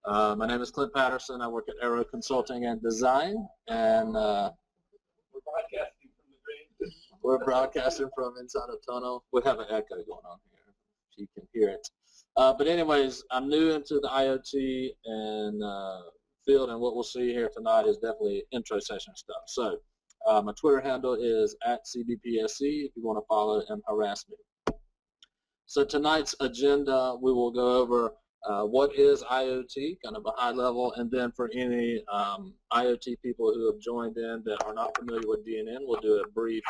My name is Clint Patterson. I work at Aero Consulting and Design, and we're broadcasting from inside a tunnel. We have an echo going on here, if you can hear it. But anyways, I'm new into the IoT and field, and what we'll see here tonight is definitely intro session stuff. So my Twitter handle is @CBPSC if you want to follow and harass me. So tonight's agenda, we will go over what is IoT, kind of a high level, and then for any IoT people who have joined in that are not familiar with DNN, we'll do a brief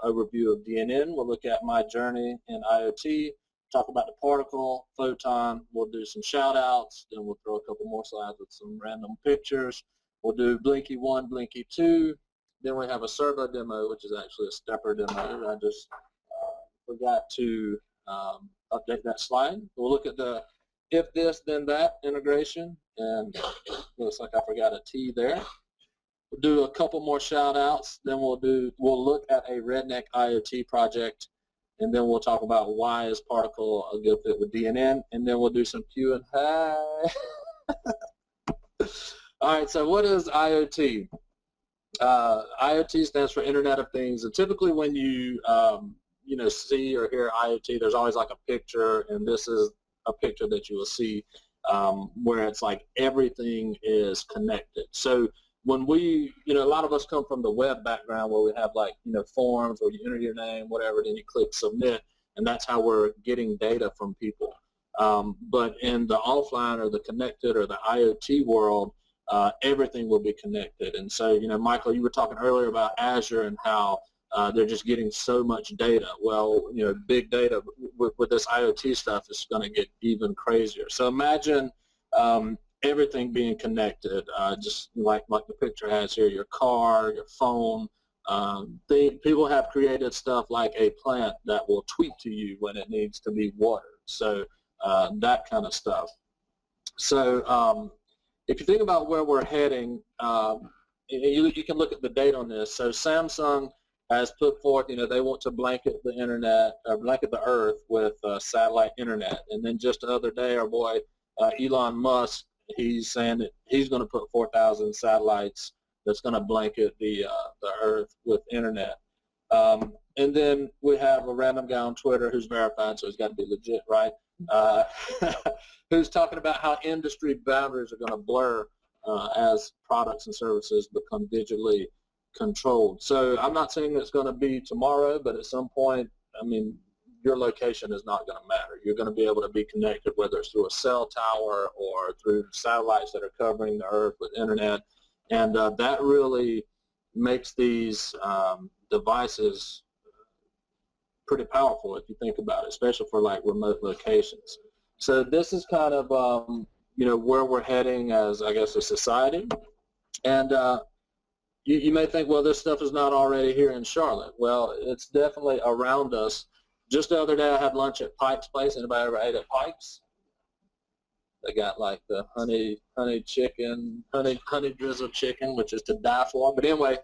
overview of DNN. We'll look at my journey in IoT, talk about the particle, photon, we'll do some shout outs, then we'll throw a couple more slides with some random pictures. We'll do Blinky 1, Blinky 2, then we have a servo demo, which is actually a stepper demo. I just forgot to update that slide. We'll look at the if this then that integration, and looks like I forgot a T there. We'll do a couple more shout outs, then we'll look at a redneck IoT project, and then we'll talk about why is particle a good fit with DNN, and then we'll do some Q&A. All right, so what is IoT? IoT stands for Internet of Things, and typically when you see or hear IoT, there's always like a picture, and this is a picture that you will see where it's like everything is connected. So when we, a lot of us come from the web background where we have like, forms where you enter your name, whatever, then you click submit, and that's how we're getting data from people. But in the offline or the connected or the IoT world, everything will be connected. And so, Michael, you were talking earlier about Azure and how they're just getting so much data. Well, big data with this IoT stuff is going to get even crazier. So imagine everything being connected, just like the picture has here, your car, your phone. People have created stuff like a plant that will tweet to you when it needs to be watered. So that kind of stuff. So if you think about where we're heading, you can look at the date on this. So Samsung has put forth, they want to blanket the internet, or blanket the earth with satellite internet. And then just the other day, our boy Elon Musk, he's saying that he's going to put 4,000 satellites that's going to blanket the earth with internet. And then we have a random guy on Twitter who's verified, so he's got to be legit, right? Who's talking about how industry boundaries are going to blur as products and services become digitally controlled. So I'm not saying it's going to be tomorrow, but at some point, your location is not going to matter. You're going to be able to be connected, whether it's through a cell tower or through satellites that are covering the earth with internet, and that really makes these devices pretty powerful if you think about it, especially for like remote locations. So this is kind of where we're heading as, I guess, a society. And you may think, well, this stuff is not already here in Charlotte. Well, it's definitely around us. Just the other day, I had lunch at Pikes Place. Anybody ever ate at Pikes? They got like the honey chicken, honey drizzled chicken, which is to die for. But anyway,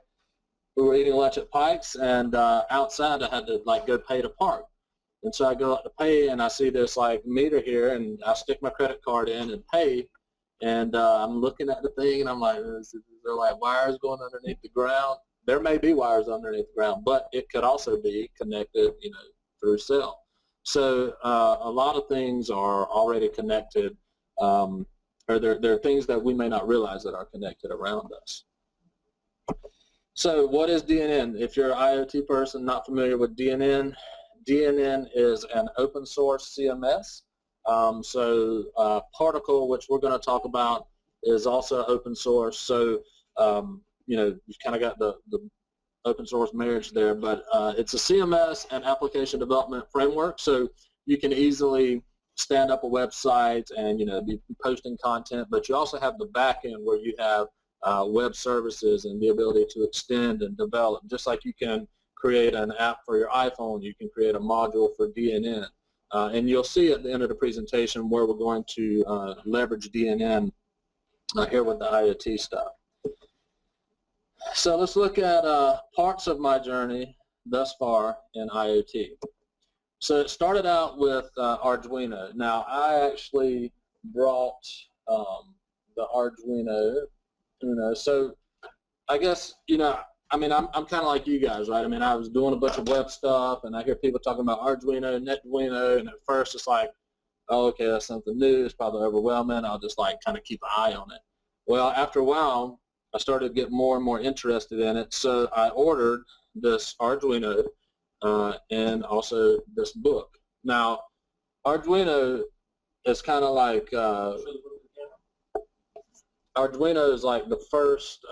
we were eating lunch at Pikes, and outside I had to like go pay to park. And so I go up to pay, and I see this like meter here, and I stick my credit card in and pay. And I'm looking at the thing, and I'm like, they're like wires going underneath the ground. There may be wires underneath the ground, but it could also be connected, through cell. So a lot of things are already connected, or there are things that we may not realize that are connected around us. So what is DNN? If you're an IoT person not familiar with DNN, DNN is an open source CMS. Particle, which we're going to talk about, is also open source. So, you've kind of got the open source marriage there, but it's a CMS and application development framework. So you can easily stand up a website and, be posting content, but you also have the back end where you have web services and the ability to extend and develop. Just like you can create an app for your iPhone, you can create a module for DNN. And you'll see at the end of the presentation where we're going to leverage DNN here with the IoT stuff. So let's look at parts of my journey thus far in IoT. So it started out with Arduino. Now I actually brought the Arduino Uno. So I guess, you know, I mean, I'm kind of like you guys, right? I mean, I was doing a bunch of web stuff, and I hear people talking about Arduino, Netduino, and at first it's like, oh, okay, that's something new. It's probably overwhelming. I'll just like kind of keep an eye on it. Well, after a while, I started to get more and more interested in it, so I ordered this Arduino and also this book. Now, Arduino is kind of like Arduino is like the first.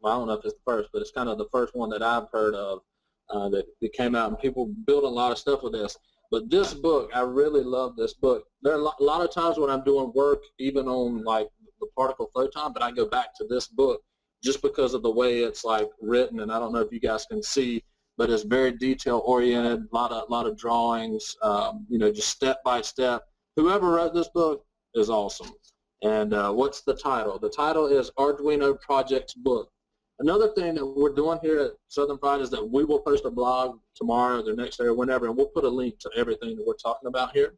I don't know if it's the first, but it's kind of the first one that I've heard of that came out, and people build a lot of stuff with this. But this book, I really love this book. There are a lot of times when I'm doing work, even on like the particle photon, but I go back to this book just because of the way it's like written, and I don't know if you guys can see, but it's very detail oriented, a lot of drawings, you know, just step by step. Whoever wrote this book is awesome. And what's the title? The title is Arduino Projects Book. Another thing that we're doing here at Southern Fried is that we will post a blog tomorrow or the next day or whenever, and we'll put a link to everything that we're talking about here.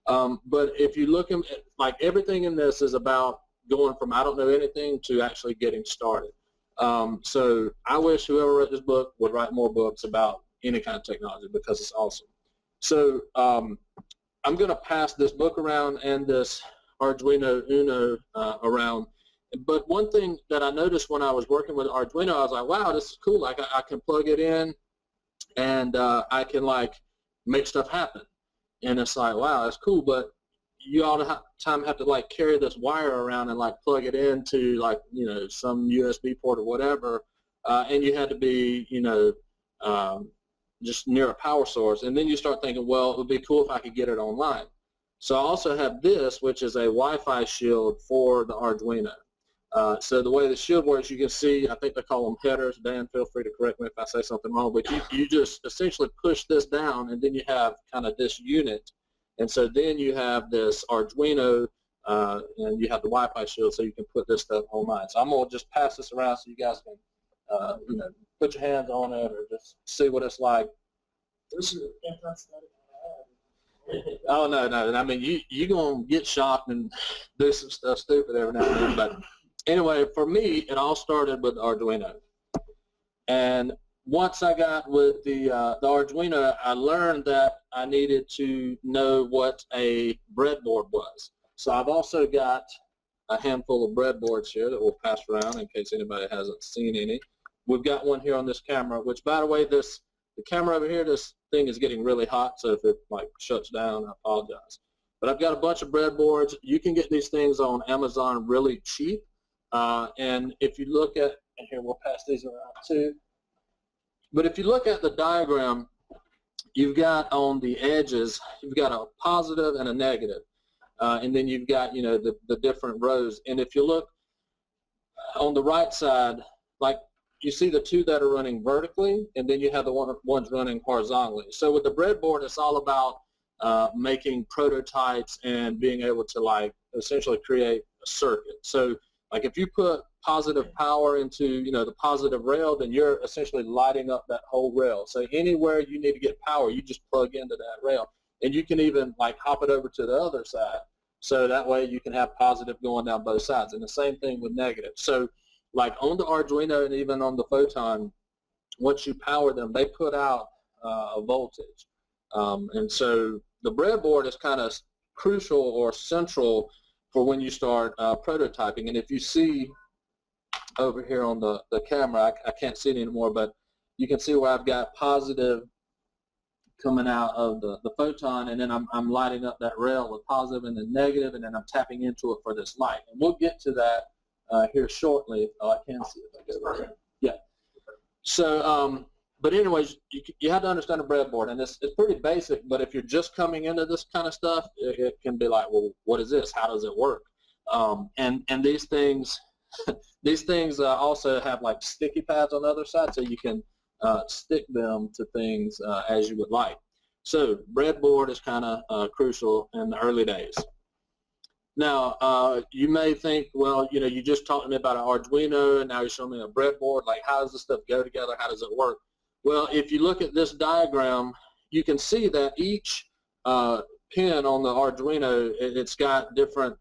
But if you look at, like, everything in this is about going from I don't know anything to actually getting started. So I wish whoever wrote this book would write more books about any kind of technology because it's awesome. So I'm going to pass this book around and this Arduino Uno around. But one thing that I noticed when I was working with Arduino, I was like, wow, this is cool. Like I can plug it in and I can like make stuff happen. And it's like, wow, that's cool. But you all the time have to like carry this wire around and like plug it into like, you know, some USB port or whatever. And you had to be, you know, just near a power source. And then you start thinking, well, it would be cool if I could get it online. So I also have this, which is a Wi-Fi shield for the Arduino. So the way the shield works, you can see, I think they call them headers. Dan, feel free to correct me if I say something wrong, but you just essentially push this down, and then you have kind of this unit. And so then you have this Arduino, and you have the Wi-Fi shield, so you can put this stuff online. So I'm going to just pass this around so you guys can, you know, put your hands on it or just see what it's like. Oh, no. I mean, you're going to get shocked and do some stuff stupid every now and then. But anyway, for me, it all started with Arduino. And once I got with the Arduino, I learned that I needed to know what a breadboard was. So I've also got a handful of breadboards here that we'll pass around in case anybody hasn't seen any. We've got one here on this camera, which, by the way, the camera over here, this thing is getting really hot, so if it like shuts down, I apologize. But I've got a bunch of breadboards. You can get these things on Amazon really cheap. And if you look at, and here we'll pass these around too. But if you look at the diagram, you've got on the edges, you've got a positive and a negative. And then you've got, you know, the different rows. And if you look on the right side, like, you see the two that are running vertically, and then you have the ones running horizontally. So with the breadboard, it's all about making prototypes and being able to like essentially create a circuit. So like if you put positive power into, you know, the positive rail, then you're essentially lighting up that whole rail. So anywhere you need to get power, you just plug into that rail. And you can even like hop it over to the other side. So that way you can have positive going down both sides. And the same thing with negative. So like on the Arduino and even on the Photon, once you power them, they put out a voltage. And so the breadboard is kind of crucial or central for when you start prototyping. And if you see over here on the camera, I can't see it anymore, but you can see where I've got positive coming out of the Photon, and then I'm lighting up that rail with positive and then negative, and then I'm tapping into it for this light. And we'll get to that here shortly. Oh, I can see it. I guess right here. Yeah. So, but anyways, you have to understand a breadboard, and it's pretty basic. But if you're just coming into this kind of stuff, it can be like, well, what is this? How does it work? And these things, also have like sticky pads on the other side, so you can stick them to things as you would like. So breadboard is kind of crucial in the early days. Now, you may think, well, you know, you just talked to me about an Arduino, and now you're showing me a breadboard. Like, how does this stuff go together? How does it work? Well, if you look at this diagram, you can see that each pin on the Arduino, it's got different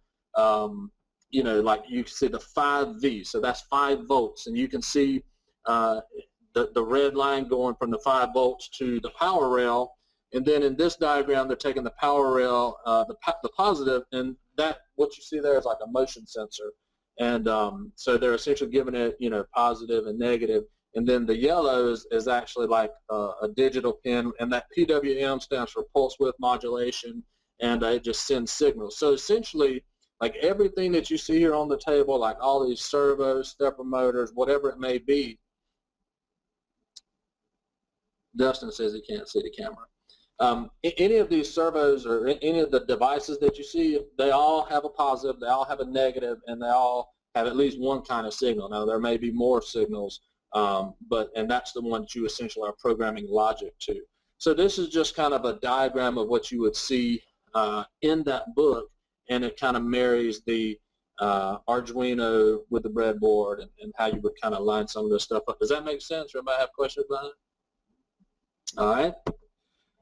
you know, like you can see the 5V, so that's 5 volts, and you can see the red line going from the 5 volts to the power rail. And then in this diagram, they're taking the power rail, the positive, and that what you see there is like a motion sensor. And so they're essentially giving it, you know, positive and negative. And then the yellow is actually like a digital pin, and that PWM stands for pulse width modulation, and it just sends signals. So essentially, like everything that you see here on the table, like all these servos, stepper motors, whatever it may be, Dustin says he can't see the camera. Any of these servos or any of the devices that you see, they all have a positive, they all have a negative, and they all have at least one kind of signal. Now, there may be more signals, and that's the one that you essentially are programming logic to. So this is just kind of a diagram of what you would see in that book, and it kind of marries the Arduino with the breadboard and how you would kind of line some of this stuff up. Does that make sense? Everybody have questions about it? All right.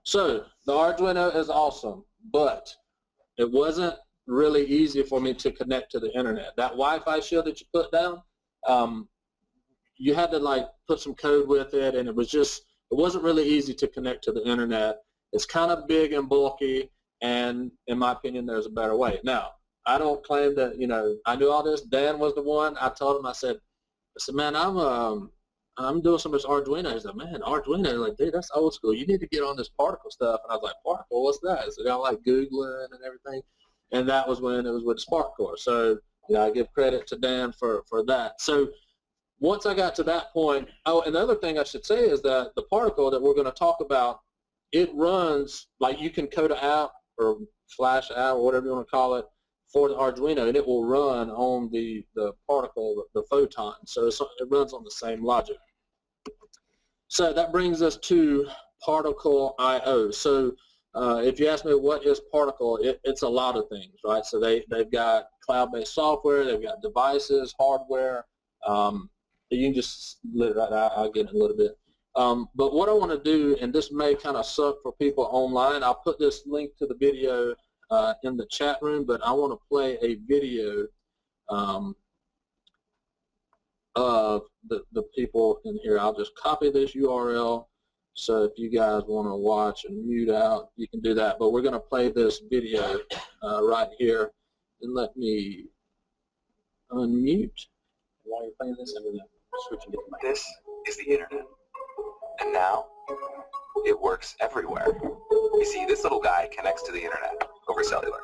So the Arduino is awesome, but it wasn't really easy for me to connect to the internet. That Wi-Fi shield that you put down, you had to like put some code with it, and it wasn't really easy to connect to the internet. It's kind of big and bulky, and in my opinion, there's a better way. Now, I don't claim that, you know, I knew all this. Dan was the one. I told him, I said, man, I'm doing some of this Arduino. He's like, man, Arduino, like, dude, that's old school. You need to get on this particle stuff. And I was like, particle, what's that? So I like Googling and everything. And that was when it was with SparkCore. So, you know, I give credit to Dan for that. So once I got to that point, oh, another thing I should say is that the particle that we're going to talk about, it runs, like you can code an app or flash app or whatever you want to call it for the Arduino, and it will run on the particle, the Photon. So it runs on the same logic. So that brings us to particle I/O. So if you ask me what is particle, it's a lot of things, right? So they've got cloud-based software, they've got devices, hardware. You can just let it right out. I'll get in a little bit. But what I want to do, and this may kind of suck for people online, I'll put this link to the video in the chat room, but I want to play a video of the people in here. I'll just copy this URL, so if you guys want to watch and mute out, you can do that. But we're going to play this video right here, and let me unmute. While you're playing this, I'm going to switch and get the mic. This is the internet, and now it works everywhere. You see, this little guy connects to the internet over cellular,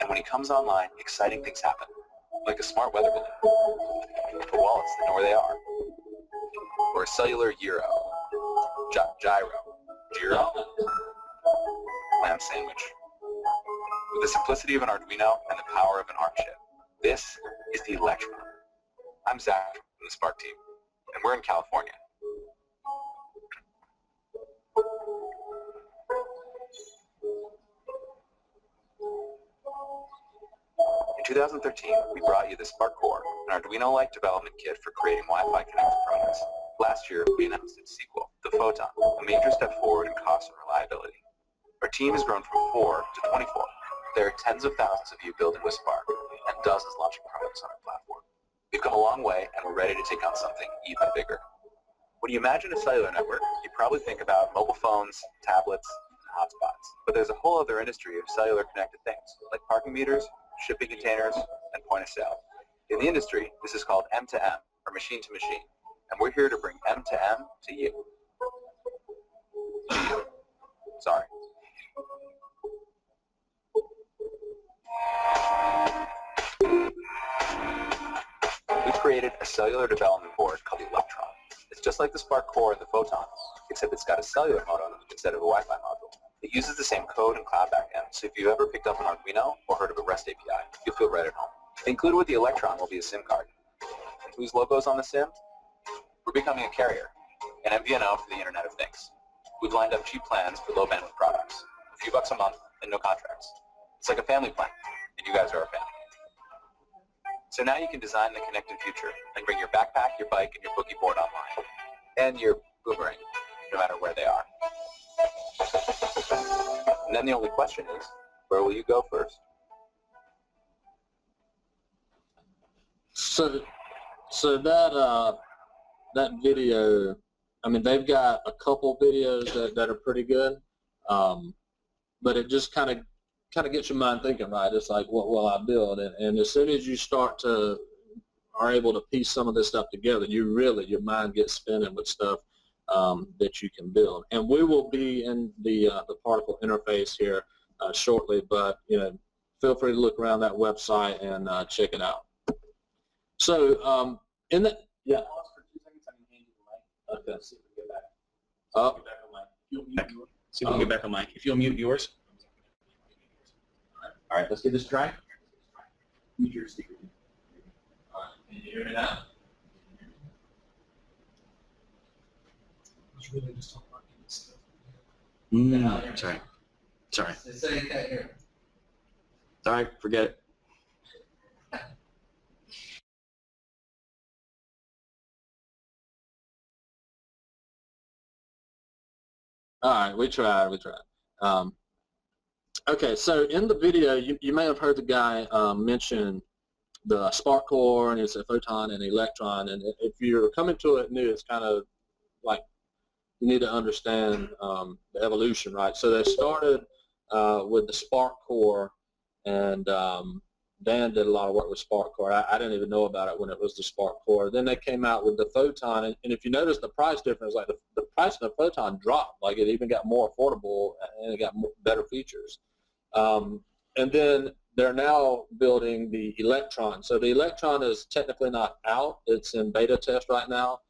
and when he comes online, exciting things happen, like a smart weather balloon, for wallets that know where they are, or a cellular gyro, lamb sandwich. With the simplicity of an Arduino and the power of an ARM chip, this is the Electron. I'm Zach from the Spark team, and we're in California. In 2013, we brought you the SparkCore, an Arduino-like development kit for creating Wi-Fi connected products. Last year, we announced its sequel, the Photon, a major step forward in cost and reliability. Our team has grown from 4 to 24. There are tens of thousands of you building with Spark, and dozens launching products on our platform. We've come a long way, and we're ready to take on something even bigger. When you imagine a cellular network, you probably think about mobile phones, tablets, and hotspots. But there's a whole other industry of cellular connected things, like parking meters, shipping containers, and point of sale. In the industry, this is called M2M, or machine to machine, and we're here to bring M2M to you. Sorry. We created a cellular development board called Electron. It's just like the SparkCore and the Photon, except it's got a cellular modem instead of a Wi-Fi module. It uses the same code and cloud backend, so if you've ever picked up an Arduino or heard of a REST API, you'll feel right at home. Included with the Electron will be a SIM card. And whose logo's on the SIM? We're becoming a carrier, an MVNO for the Internet of Things. We've lined up cheap plans for low bandwidth products, a few bucks a month and no contracts. It's like a family plan, and you guys are our family. So now you can design the connected future and bring your backpack, your bike, and your boogie board online, and your boomerang, no matter where they are. And then the only question is, where will you go first? So that video, I mean, they've got a couple videos that are pretty good, but it just kind of gets your mind thinking, right? It's like, what will I build? And as soon as you are able to piece some of this stuff together, your mind gets spinning with stuff that you can build. And we will be in the particle interface here shortly, but feel free to look around that website and check it out. So in the yeah. Okay. See if we get back. See if we can get back on mic. If you'll mute yours. All right, let's get this dry. Mute your speaker. All right, can you hear me now? I was really just talking about getting stuff. Sorry. They say you can't hear me. All right, forget it. All right, we tried. Okay, so in the video, you may have heard the guy mention the spark core, and it's a photon and electron, and if you're coming to it new, it's kind of like you need to understand the evolution, right? So they started with the spark core, and Dan did a lot of work with spark core. I didn't even know about it when it was the spark core. Then they came out with the photon, and if you notice the price difference, like the price of the photon dropped, like it even got more affordable and it got better features. And then they're now building the Electron. So the Electron is technically not out. It's in beta test right now,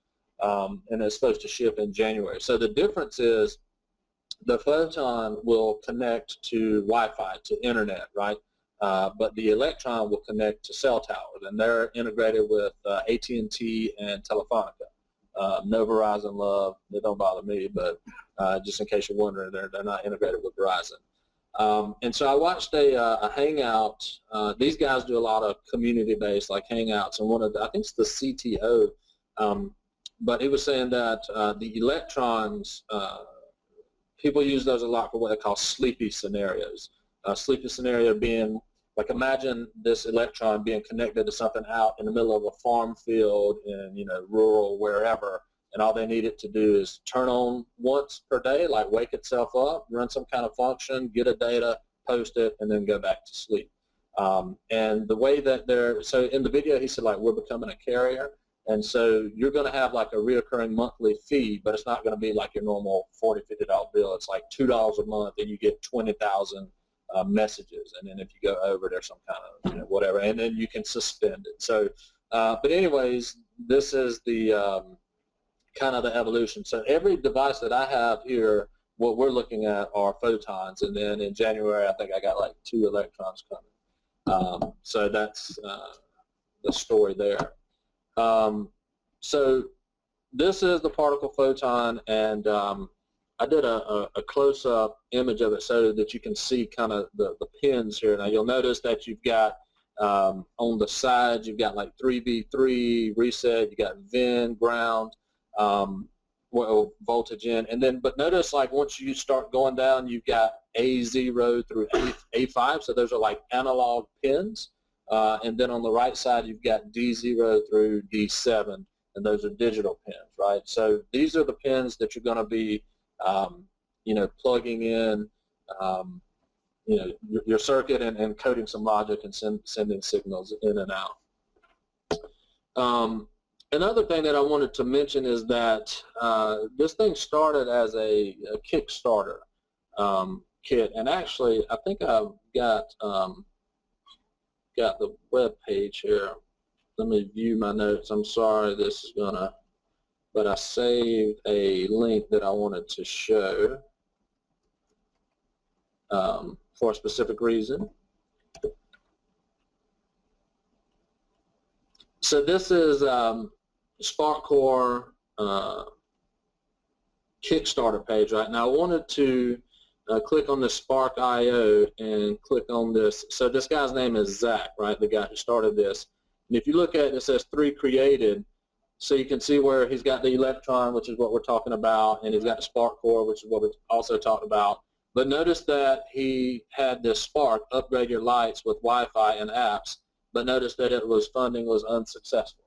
and it's supposed to ship in January. So the difference is the Photon will connect to Wi-Fi, to internet, right? But the Electron will connect to cell towers, and they're integrated with AT&T and Telefonica. No Verizon love, they don't bother me, but just in case you're wondering, they're not integrated with Verizon. And so I watched a Hangout. These guys do a lot of community-based like Hangouts, and one of I think it's the CTO, but he was saying that the Electrons, people use those a lot for what they call sleepy scenarios. Sleepy scenario being, like, imagine this Electron being connected to something out in the middle of a farm field in, rural wherever, and all they need it to do is turn on once per day, like wake itself up, run some kind of function, get a data, post it, and then go back to sleep. And the way that so in the video he said, like, we're becoming a carrier, and so you're going to have like a reoccurring monthly fee, but it's not going to be like your normal $40, $50 bill. It's like $2 a month, and you get 20,000 messages, and then if you go over, there's some kind of whatever, and then you can suspend it. So, but anyways, this is the kind of the evolution. So every device that I have here, what we're looking at are photons, and then in January I think I got like 2 electrons coming. So that's the story there. So this is the particle photon, and I did a close-up image of it so that you can see kind of the pins here. Now you'll notice that you've got on the sides, you've got like 3V3 reset, you got VIN, ground, voltage in, and then, but notice like once you start going down, you've got A0 through A5, so those are like analog pins, and then on the right side you've got D0 through D7, and those are digital pins, right? So these are the pins that you're going to be plugging in, your circuit and coding some logic and sending signals in and out. Another thing that I wanted to mention is that this thing started as a Kickstarter kit, and actually I think I've got the web page here. Let me view my notes. I'm sorry, this is gonna. But I saved a link that I wanted to show for a specific reason. So this is SparkCore Kickstarter page right now. I wanted to click on the Spark IO and click on this. So this guy's name is Zach, right? The guy who started this. And if you look at it, it says 3 created. So you can see where he's got the Electron, which is what we're talking about, and he's got the Spark core, which is what we also talked about. But notice that he had this Spark, upgrade your lights with Wi-Fi and apps, but noticed that funding was unsuccessful.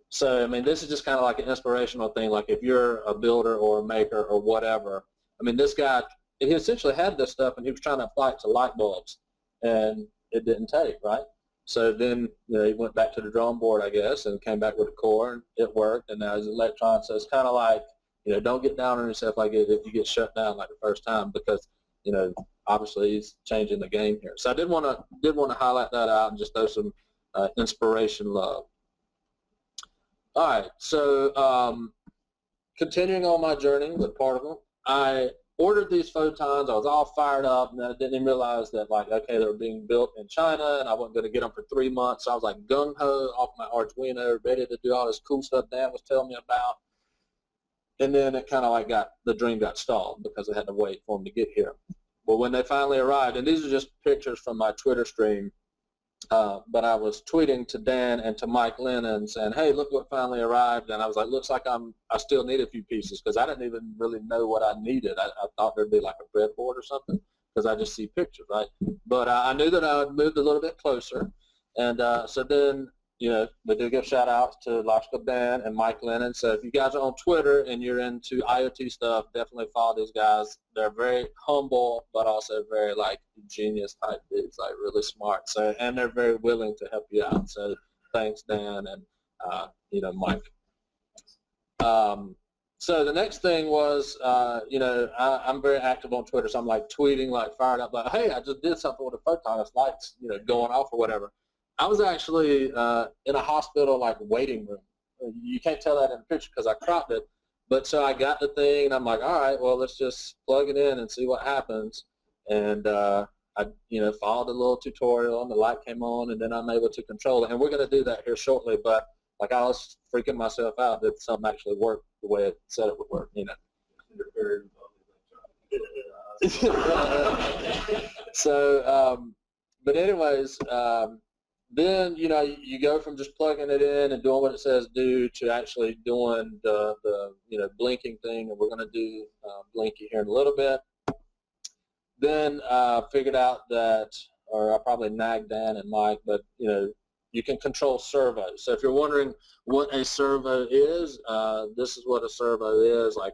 So, I mean, this is just kind of like an inspirational thing. Like if you're a builder or a maker or whatever, I mean, this guy, he essentially had this stuff and he was trying to apply it to light bulbs, and it didn't take, right? So then he went back to the drawing board, I guess, and came back with a core, and it worked, and now he's Electron. So it's kind of like, don't get down on yourself like if you get shut down like the first time, because, obviously he's changing the game here. So I did want to highlight that out and just throw some inspiration love. All right, so continuing on my journey with Particle, I ordered these Photons. I was all fired up, and I didn't even realize that, like, okay, they were being built in China, and I wasn't going to get them for 3 months. So I was like gung-ho off my Arduino, ready to do all this cool stuff Dan was telling me about. And then it kind of like the dream got stalled because I had to wait for them to get here. Well, when they finally arrived, and these are just pictures from my Twitter stream, but I was tweeting to Dan and to Mike Lennon saying, hey, look what finally arrived. And I was like, looks like I still need a few pieces, because I didn't even really know what I needed. I thought there'd be like a breadboard or something, because I just see pictures, right? But I knew that I had moved a little bit closer. And so then, we do give shout outs to Logical Dan and Mike Lennon. So if you guys are on Twitter and you're into IoT stuff, definitely follow these guys. They're very humble, but also very like genius type dudes, like really smart. So, and they're very willing to help you out. So thanks, Dan and Mike. So the next thing was, I'm very active on Twitter, so I'm like tweeting, like fired up, like, hey, I just did something with a Photon. It's lights, going off or whatever. I was actually in a hospital like waiting room. You can't tell that in the picture because I cropped it. But so I got the thing, and I'm like, all right, well, let's just plug it in and see what happens. And I, followed a little tutorial, and the light came on, and then I'm able to control it. And we're going to do that here shortly. But like I was freaking myself out that something actually worked the way it said it would work. So, but anyways. Then, you go from just plugging it in and doing what it says do to actually doing the blinking thing, and we're going to do Blinky here in a little bit. Then figured out that, or I probably nagged Dan and Mike, but, you can control servos. So if you're wondering what a servo is, this is what a servo is. Like,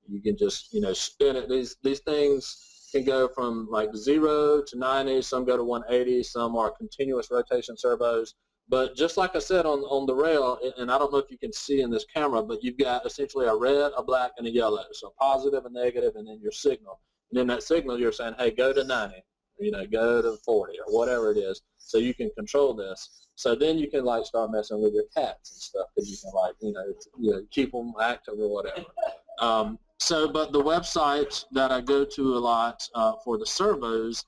you can just, spin it. These things can go from like 0 to 90, some go to 180, some are continuous rotation servos. But just like I said on the rail, and I don't know if you can see in this camera, but you've got essentially a red, a black, and a yellow. So positive and negative, and then your signal. And in that signal, you're saying, hey, go to 90, go to 40, or whatever it is. So you can control this. So then you can like start messing with your cats and stuff, because you can like, keep them active or whatever. But the website that I go to a lot for the servos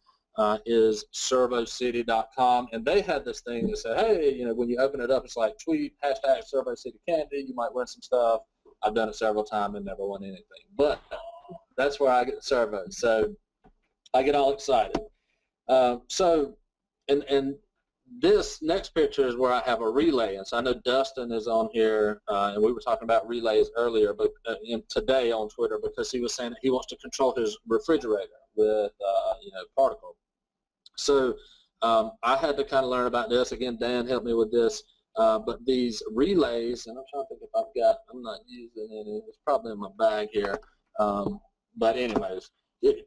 is servocity.com, and they had this thing that said, hey, when you open it up, it's like tweet #ServoCityCandy. You might win some stuff. I've done it several times and never won anything, but that's where I get the servos. So I get all excited. And this next picture is where I have a relay, and so I know Dustin is on here, and we were talking about relays earlier, but today on Twitter, because he was saying that he wants to control his refrigerator with Particle. So I had to kind of learn about this. Again, Dan helped me with this, but these relays, and I'm trying to think if I'm not using any. It's probably in my bag here, but anyways.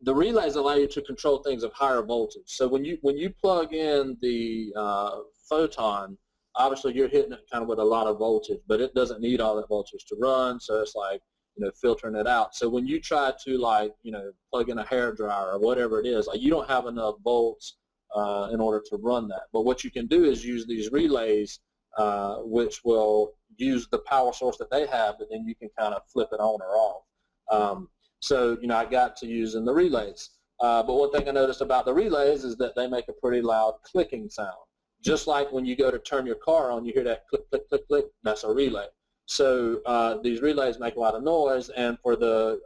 The relays allow you to control things of higher voltage. So when you plug in the Photon, obviously you're hitting it kind of with a lot of voltage, but it doesn't need all that voltage to run. So it's like filtering it out. So when you try to plug in a hair dryer or whatever it is, like you don't have enough volts in order to run that. But what you can do is use these relays, which will use the power source that they have, but then you can kind of flip it on or off. So, I got to using the relays. But one thing I noticed about the relays is that they make a pretty loud clicking sound. Just like when you go to turn your car on, you hear that click, click, click, click, that's a relay. So these relays make a lot of noise, and for the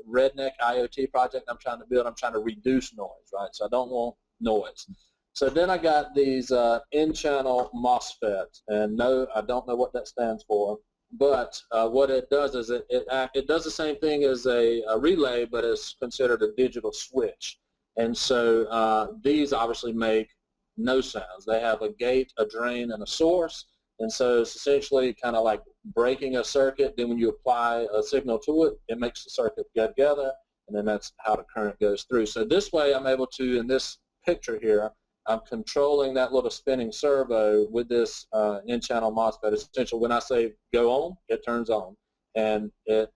redneck IoT project I'm trying to build, I'm trying to reduce noise, right? So I don't want noise. So then I got these N-channel MOSFET, and no, I don't know what that stands for. But what it does is it does the same thing as a relay, but it's considered a digital switch. And so these obviously make no sounds. They have a gate, a drain, and a source, and so it's essentially kind of like breaking a circuit. Then when you apply a signal to it, it makes the circuit get together, and then that's how the current goes through. So this way I'm able to, in this picture here, I'm controlling that little spinning servo with this N-channel MOSFET. Essentially, when I say go on, it turns on, and it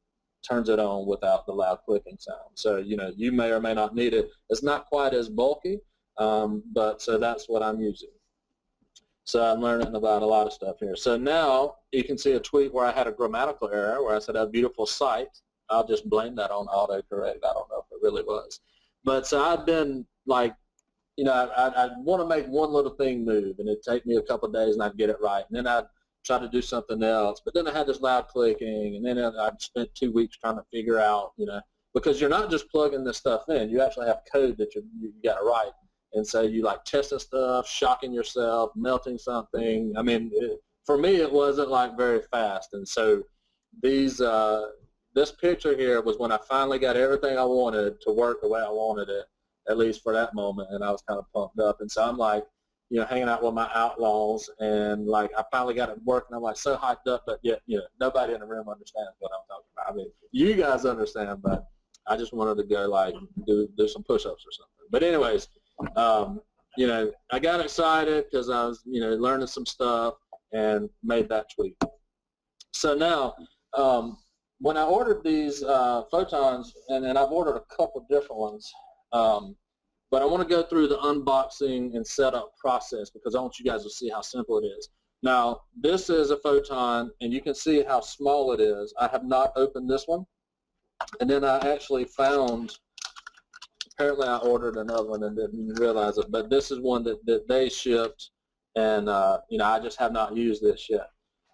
turns it on without the loud clicking sound. So, you know, you may or may not need it. It's not quite as bulky, but so that's what I'm using. So I'm learning about a lot of stuff here. So now you can see a tweet where I had a grammatical error where I said a beautiful sight. I'll just blame that on autocorrect. I don't know if it really was. But so I've been like, you know, I want to make one little thing move, and it'd take me a couple of days and I'd get it right. And then I'd try to do something else. But then I had this loud clicking, and then I'd spent 2 weeks trying to figure out, you know, because you're not just plugging this stuff in. You actually have code that you got to write. And so you like testing stuff, shocking yourself, melting something. I mean, for me, it wasn't like very fast. And so these, this picture here was when I finally got everything I wanted to work the way I wanted it, at least for that moment. And I was kind of pumped up. And so I'm like, you know, hanging out with my outlaws, and like I finally got it working. I'm like so hyped up, but yet, you know, nobody in the room understands what I'm talking about. I mean, you guys understand, but I just wanted to go like do some push-ups or something. But anyways, you know, I got excited because I was, you know, learning some stuff and made that tweet. So now, when I ordered these Photons, and I've ordered a couple different ones, but I want to go through the unboxing and setup process because I want you guys to see how simple it is. Now, this is a Photon, and you can see how small it is. I have not opened this one. And then I actually found, apparently I ordered another one and didn't realize it, but this is one that they shipped, and you know, I just have not used this yet.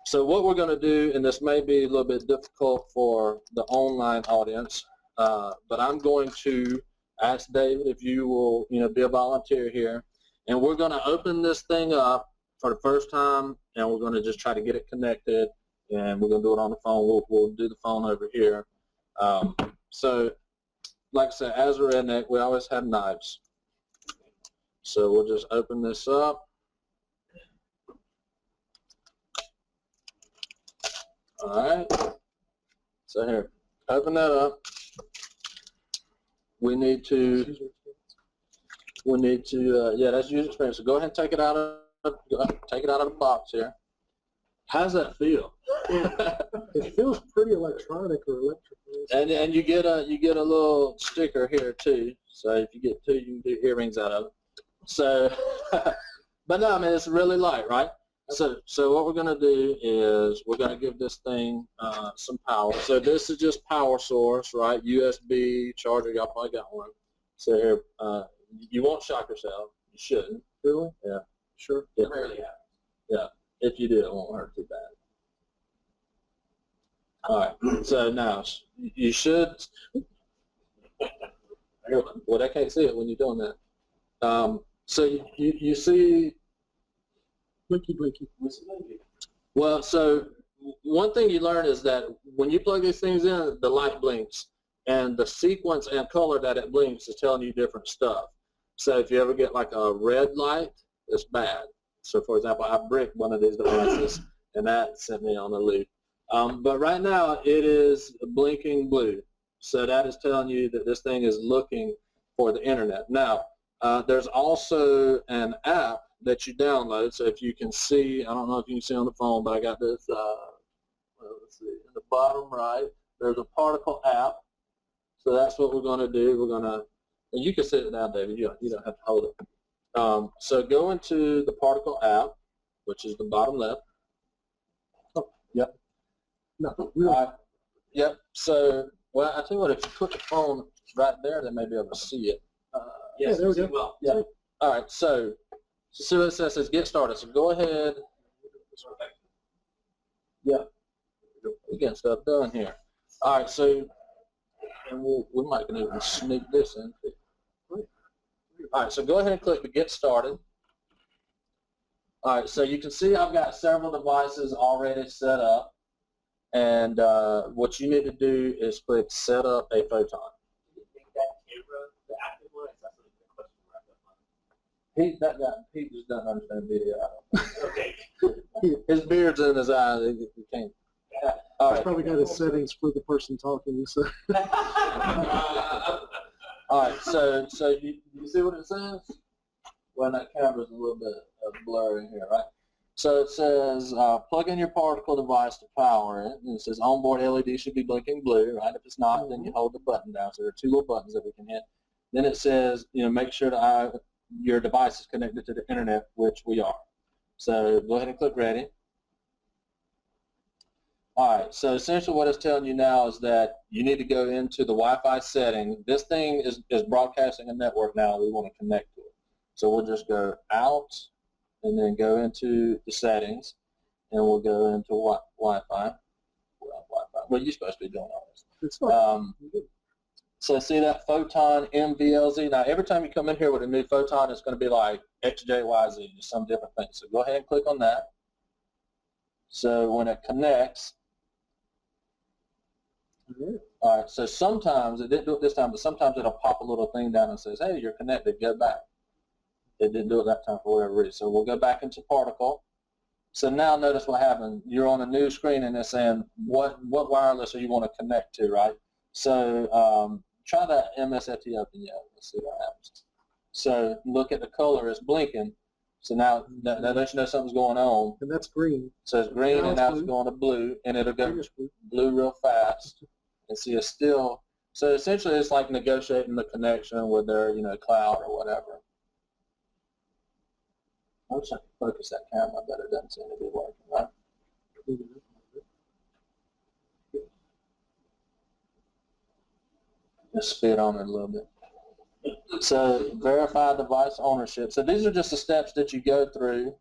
So what we're going to do, and this may be a little bit difficult for the online audience, but I'm going to ask David if you will, you know, be a volunteer here, and we're going to open this thing up for the first time, and we're going to just try to get it connected, and we're going to do it on the phone. We'll do the phone over here. So, like I said, as a redneck, we always have knives. So we'll just open this up. All right. So here, open that up. We need to, yeah, that's user experience. So go ahead and take it out of the box here. How's that feel? It feels pretty electronic or electrical. And you get a little sticker here too. So if you get two, you can do earrings out of it. So, but no, I mean, it's really light, right? So what we're going to do is we're going to give this thing some power. So this is just power source, right? USB charger. Y'all probably got one. So here, you won't shock yourself. You shouldn't. Really? Yeah. Sure. Yeah. Rarely happens. Yeah. If you do, it won't hurt too bad. All right. So now you should. Well, they can't see it when you're doing that. So you see. Blinky, blinky. Well, so one thing you learn is that when you plug these things in, the light blinks, and the sequence and color that it blinks is telling you different stuff. So if you ever get like a red light, it's bad. So for example, I bricked one of these devices, and that sent me on a loop. But right now, it is blinking blue. So that is telling you that this thing is looking for the internet. Now, there's also an app that you download. So if you can see, I don't know if you can see on the phone, but I got this, let's see, in the bottom right, there's a particle app. So that's what we're going to do. We're going to, and you can sit it down, David. You don't have to hold it. So go into the particle app, which is the bottom left. Oh, yep. No, really. Yep. So, well, I tell you what, if you put the phone right there, they may be able to see it. Yes, there we go. Well, yeah. All right. So it says get started. So go ahead. Yeah. We're getting stuff done here. All right. So, and we might can even sneak this in. All right. So go ahead and click the get started. All right. So you can see I've got several devices already set up. And what you need to do is click set up a Photon. He just doesn't understand video. Okay. His beard's in his eyes. He can't. All He's right. probably got his settings for the person talking. So All right. So you see what it says? Well, that camera's a little bit blurry here, right? So it says plug in your particle device to power it, and it says onboard LED should be blinking blue, right? If it's not, then you hold the button down. So there are two little buttons that we can hit. Then it says, make sure that your device is connected to the internet, which we are. So go ahead and click ready. All right, so essentially what it's telling you now is that you need to go into the Wi-Fi setting. This thing is broadcasting a network now. We want to connect to it. So we'll just go out and then go into the settings, and we'll go into Wi-Fi. Well, you're supposed to be doing all this. it's fine. So see that Photon MVLZ? Now every time you come in here with a new Photon, it's going to be like XJYZ, just some different thing. So go ahead and click on that. So when it connects, all right, so sometimes, it didn't do it this time, but sometimes it'll pop a little thing down and says, hey, you're connected, go back. It didn't do it that time for whatever reason. So we'll go back into particle. So now notice what happened. You're on a new screen and it's saying what wireless are you want to connect to, right? So try that MSFT open yet. Let's see what happens. So look at the color, it's blinking. So now that lets you know something's going on. And that's green. So it's green Now and it's now it's blue. going to blue, and it'll go Greenish blue. blue real fast. And see, it's still, so essentially it's like negotiating the connection with their, cloud or whatever. I wish I could focus that camera, but it doesn't seem to be working, right? Just spit on it a little bit. So verify device ownership. So these are just the steps that you go through.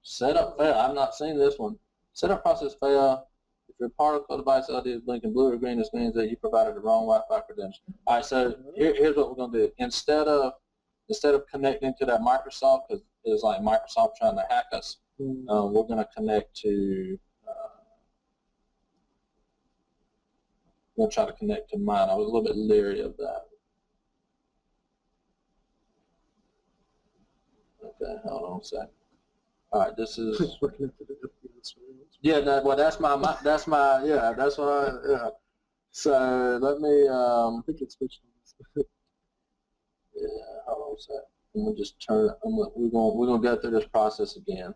Setup fail. I've not seen this one. Setup process fail. If your particle device LED is blinking blue or green, this means that you provided the wrong Wi-Fi credentials. All right, so here's what we're going to do. Instead of connecting to that Microsoft, because it's like Microsoft trying to hack us, we're going to connect to. I'm going to try to connect to mine. I was a little bit leery of that. Okay, hold on a sec. All right, this is. Yeah, no, well, that's my, yeah, that's what yeah. So let me, I think it's switched on. yeah, hold on a sec. I'm gonna just turn it. We're gonna go through this process again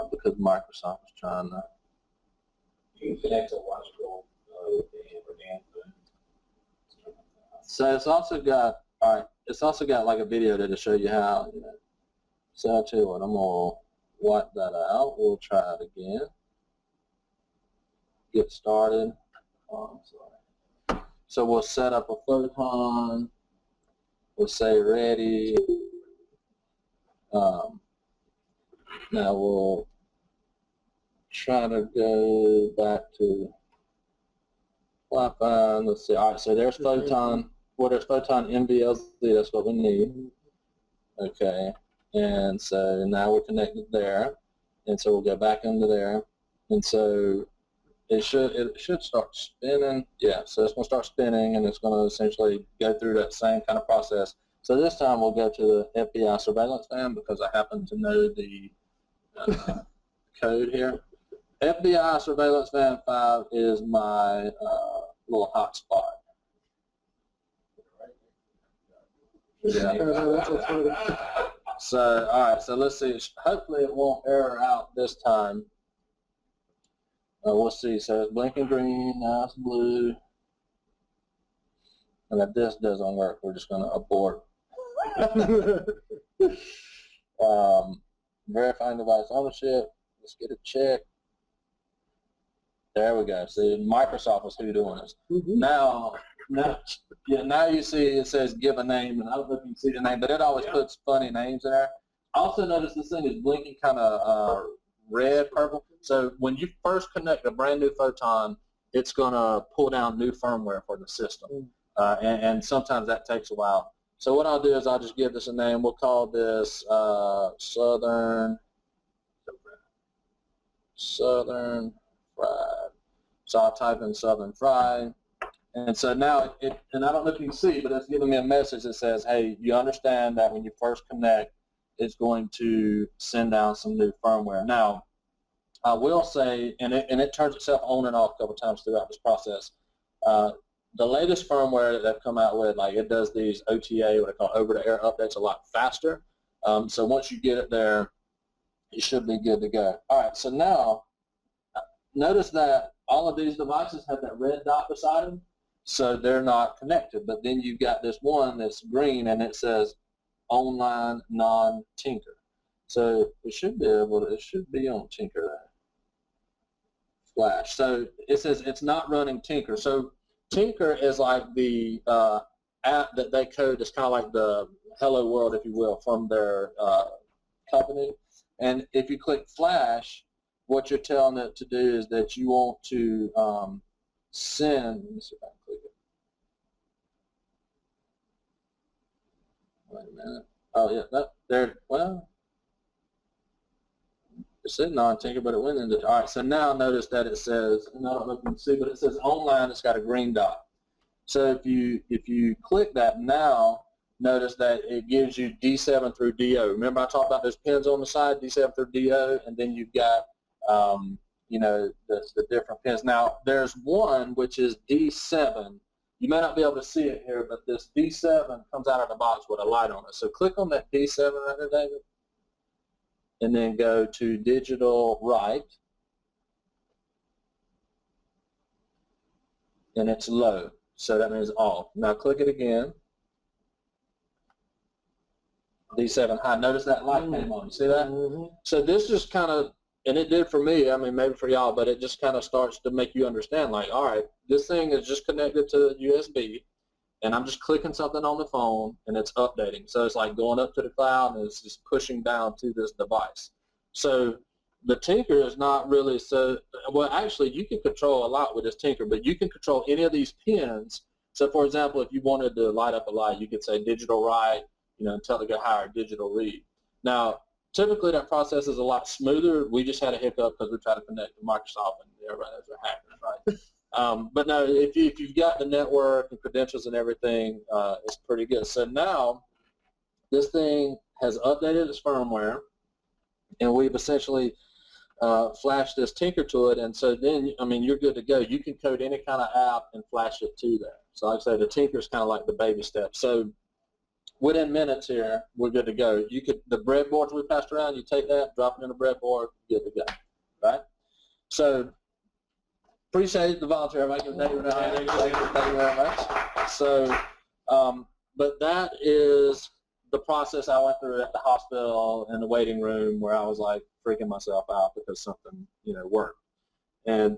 because Microsoft is trying to. You can connect to watch roll. So it's also got, all right, it's also got like a video there to show you how, So I'll tell you what, I'm gonna wipe that out. We'll try it again. Get started. Oh, I'm sorry. So we'll set up a Photon. We'll say ready. Now we'll try to go back to Wi-Fi. Let's see. All right, so there's Photon. Well, there's Photon MVLZ. That's what we need. Okay. And so now we're connected there. And so we'll go back into there. And so it should start spinning. Yeah, so it's going to start spinning, and it's going to essentially go through that same kind of process. So this time we'll go to the FBI surveillance fan because I happen to know the code here. FBI surveillance fan 5 is my little hotspot. Yeah. That's what's funny. So, all right, so let's see. Hopefully it won't error out this time. We'll see. So it's blinking green, now it's blue. And if this doesn't work, we're just going to abort. Verifying device ownership. Let's get it checked. There we go. See, Microsoft was who doing this. Now you see it says give a name, and I don't know if you can see the name, but it always puts funny names in there. Also notice this thing is blinking kind of red, purple. So when you first connect a brand new Photon, it's going to pull down new firmware for the system, and sometimes that takes a while. So what I'll do is I'll just give this a name. We'll call this Southern Fried. So I'll type in Southern Fried, And so now, and I don't know if you can see, but it's giving me a message that says, hey, you understand that when you first connect, it's going to send down some new firmware. Now, I will say, and it turns itself on and off a couple times throughout this process, the latest firmware that they've come out with, like it does these OTA, what I call over-the-air updates, a lot faster. So once you get it there, you should be good to go. All right, so now, notice that all of these devices have that red dot beside them, so they're not connected. But then you've got this one that's green, and it says online non-tinker. So it should be on Tinker there. Flash. So it says it's not running Tinker. So Tinker is like the app that they code. It's kind of like the Hello World, if you will, from their company. And if you click Flash, what you're telling it to do is that you want to send. Let me see if I can click it. Wait a minute. Oh yeah, no, there. Well, it said non-tinker, but it went into. All right, so now notice that it says, and I don't know if you can see, but it says online. It's got a green dot. So if you click that now, notice that it gives you D7 through DO. Remember I talked about those pins on the side, D7 through DO, and then you've got you know, the different pins. Now there's one which is D7. You may not be able to see it here, but this D7 comes out of the box with a light on it. So click on that D7 right there, David, and then go to digital right, and it's low. So that means off. Now click it again. D7 high. Notice that light came on. You see that? Mm-hmm. So this just kind of, and it did for me, I mean maybe for y'all, but it just kind of starts to make you understand, like, all right, this thing is just connected to USB, and I'm just clicking something on the phone, and it's updating. So it's like going up to the cloud, and it's just pushing down to this device. So the Tinker is not really so, well, actually, you can control a lot with this Tinker, but you can control any of these pins. So, for example, if you wanted to light up a light, you could say digital write, you know, until it go higher, digital read. Now, typically that process is a lot smoother. We just had a hiccup because we tried to connect to Microsoft, and everybody knows they're hackers, right? But no, if you've got the network and credentials and everything, it's pretty good. So now this thing has updated its firmware, and we've essentially flashed this Tinker to it, and so then, I mean, you're good to go. You can code any kind of app and flash it to there. So like I say, the Tinker is kind of like the baby step. So within minutes here, we're good to go. You could, the breadboards we passed around, you take that, drop it in the breadboard, good to go, right? So appreciate the volunteer. Thank you very much. So, but that is the process I went through at the hospital in the waiting room, where I was like freaking myself out because something, you know, worked. And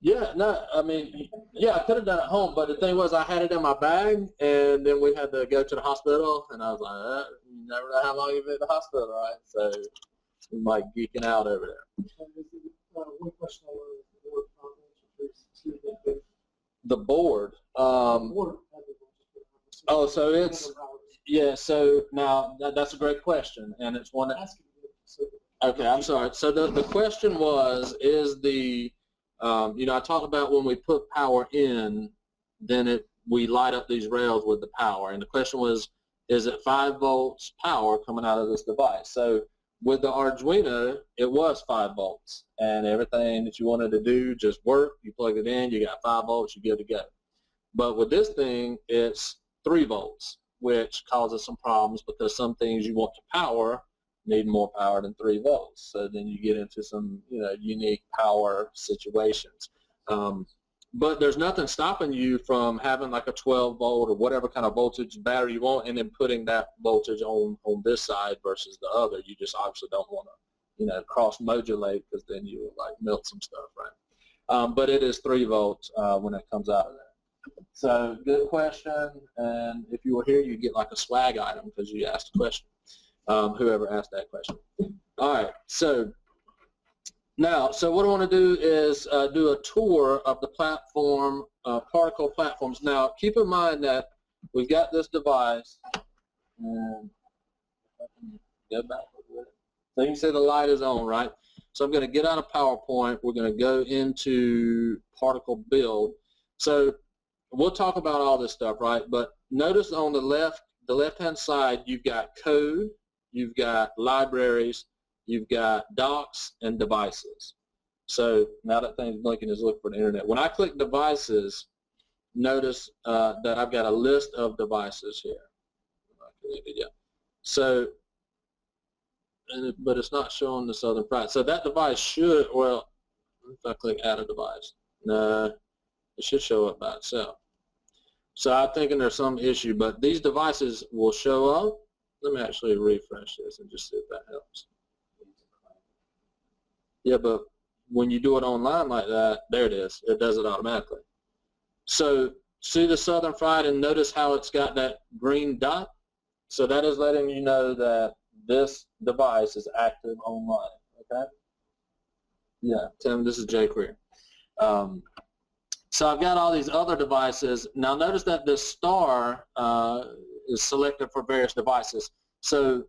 yeah, no, I mean, yeah, I could have done it at home, but the thing was I had it in my bag, and then we had to go to the hospital, and I was like, you never know how long you've been in the hospital, right? So I'm like geeking out over there. One question on the board. The board. Oh, so it's, yeah, so now that's a great question, and it's one that, okay, I'm sorry. So the question was, is the, you know, I talked about when we put power in, then we light up these rails with the power, and the question was, is it 5 volts power coming out of this device? So with the Arduino, it was 5 volts, and everything that you wanted to do just worked. You plug it in, you got 5 volts, you're good to go. But with this thing, it's 3 volts, which causes some problems because some things you want to power need more power than 3 volts. So then you get into some, you know, unique power situations. But there's nothing stopping you from having like a 12 volt or whatever kind of voltage battery you want, and then putting that voltage on this side versus the other. You just obviously don't want to, you know, cross modulate, because then you will like melt some stuff, right? But it is 3 volts when it comes out of there. So good question, and if you were here, you get like a swag item because you asked a question. Whoever asked that question. All right, so now, so what I want to do is do a tour of the platform, particle platforms. Now, keep in mind that we've got this device, and go back with it. So you can see the light is on, right? So I'm going to get out of PowerPoint. We're going to go into particle build. So we'll talk about all this stuff, right? But notice on the left-hand side, you've got code, you've got libraries, you've got docs and devices. So now that thing's blinking is look for the internet. When I click devices, notice that I've got a list of devices here. Yeah. So, but it's not showing the southern fried. So that device should, well, if I click add a device, no, it should show up by itself. So I'm thinking there's some issue, but these devices will show up. Let me actually refresh this and just see if that helps. Yeah, but when you do it online like that, there it is. It does it automatically. So see the southern fried and notice how it's got that green dot? So that is letting you know that this device is active online, okay? Yeah, Tim, this is jQuery. So I've got all these other devices. Now notice that this star is selected for various devices. So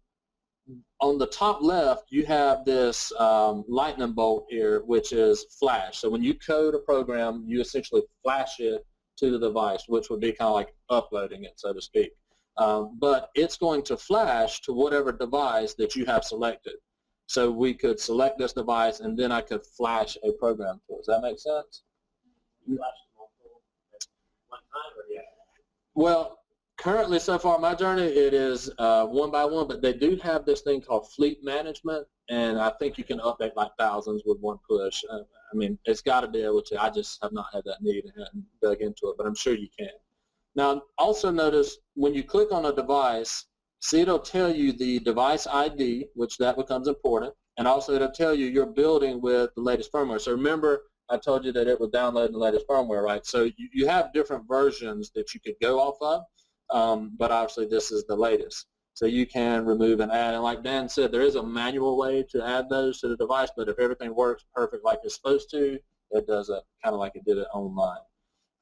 on the top left, you have this lightning bolt here, which is flash. So when you code a program, you essentially flash it to the device, which would be kind of like uploading it, so to speak. But it's going to flash to whatever device that you have selected. So we could select this device, and then I could flash a program to it. Does that make sense? Well, currently, so far, my journey, it is one by one, but they do have this thing called fleet management, and I think you can update like thousands with one push. I mean, it's got to be able to. I just have not had that need and hadn't dug into it, but I'm sure you can. Now, also notice when you click on a device, see it'll tell you the device ID, which that becomes important, and also it'll tell you you're building with the latest firmware. So remember, I told you that it was downloading the latest firmware, right? So you have different versions that you could go off of, but obviously this is the latest. So you can remove and add, and like Dan said, there is a manual way to add those to the device, but if everything works perfect like it's supposed to, it does it kind of like it did it online.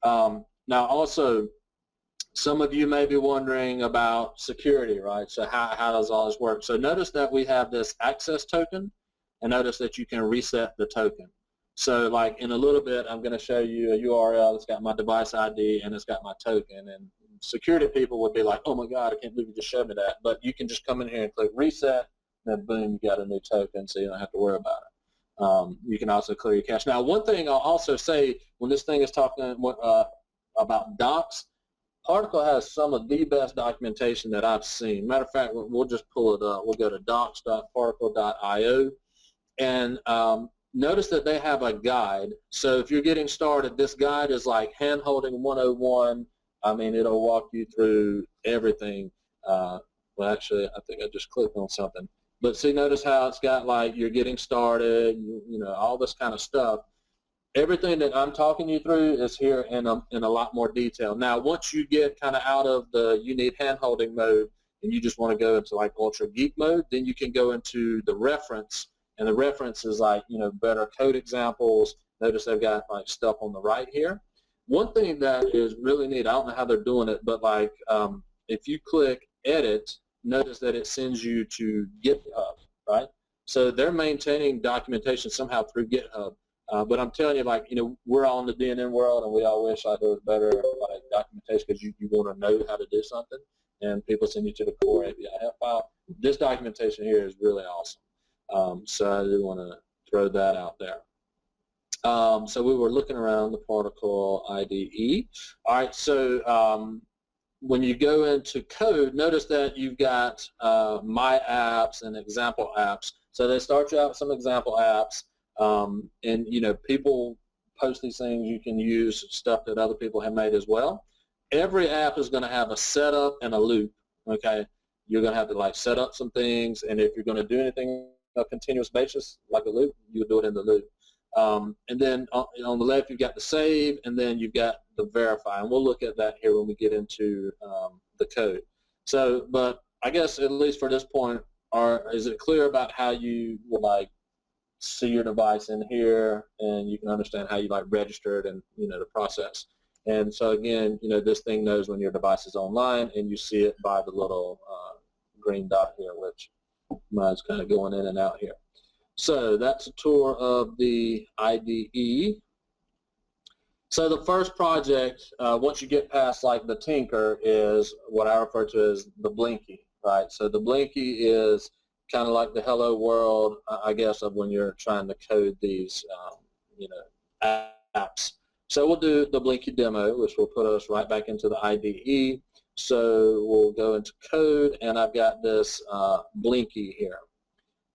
Now also, some of you may be wondering about security, right? So how does all this work? So notice that we have this access token, and notice that you can reset the token. So like in a little bit, I'm going to show you a URL that's got my device ID and it's got my token. And security people would be like, oh my God, I can't believe you just showed me that. But you can just come in here and click reset, and then boom, you got a new token, so you don't have to worry about it. You can also clear your cache. Now, one thing I'll also say when this thing is talking about docs, Particle has some of the best documentation that I've seen. Matter of fact, we'll just pull it up. We'll go to docs.particle.io, and notice that they have a guide. So if you're getting started, this guide is like hand-holding 101. I mean, it'll walk you through everything. Well, actually, I think I just clicked on something. But see, notice how it's got like you're getting started, you know, all this kind of stuff. Everything that I'm talking you through is here in a lot more detail. Now, once you get kind of out of the you need hand-holding mode and you just want to go into like ultra geek mode, then you can go into the reference, and the reference is like, you know, better code examples. Notice they've got like stuff on the right here. One thing that is really neat, I don't know how they're doing it, but like if you click edit, notice that it sends you to GitHub, right? So they're maintaining documentation somehow through GitHub. But I'm telling you, like, you know, we're all in the DNN world, and we all wish like there was better like documentation because you want to know how to do something, and people send you to the core API help file. This documentation here is really awesome. So I do want to throw that out there. So we were looking around the particle IDE. All right, so when you go into code, notice that you've got my apps and example apps. So they start you out with some example apps. And, you know, people post these things. You can use stuff that other people have made as well. Every app is going to have a setup and a loop, okay? You're going to have to, like, set up some things, and if you're going to do anything on a continuous basis, like a loop, you do it in the loop. And then on the left, you've got the save, and then you've got the verify, and we'll look at that here when we get into the code. So, but I guess at least for this point, is it clear about how you would, like, see your device in here, and you can understand how you like register it and, you know, the process. And so again, you know, this thing knows when your device is online, and you see it by the little green dot here, which mine's kind of going in and out here. So that's a tour of the IDE. So the first project, once you get past like the Tinker, is what I refer to as the Blinky, right? So the Blinky is kind of like the hello world, I guess, of when you're trying to code these, you know, apps. So we'll do the Blinky Demo, which will put us right back into the IDE. So we'll go into code, and I've got this Blinky here.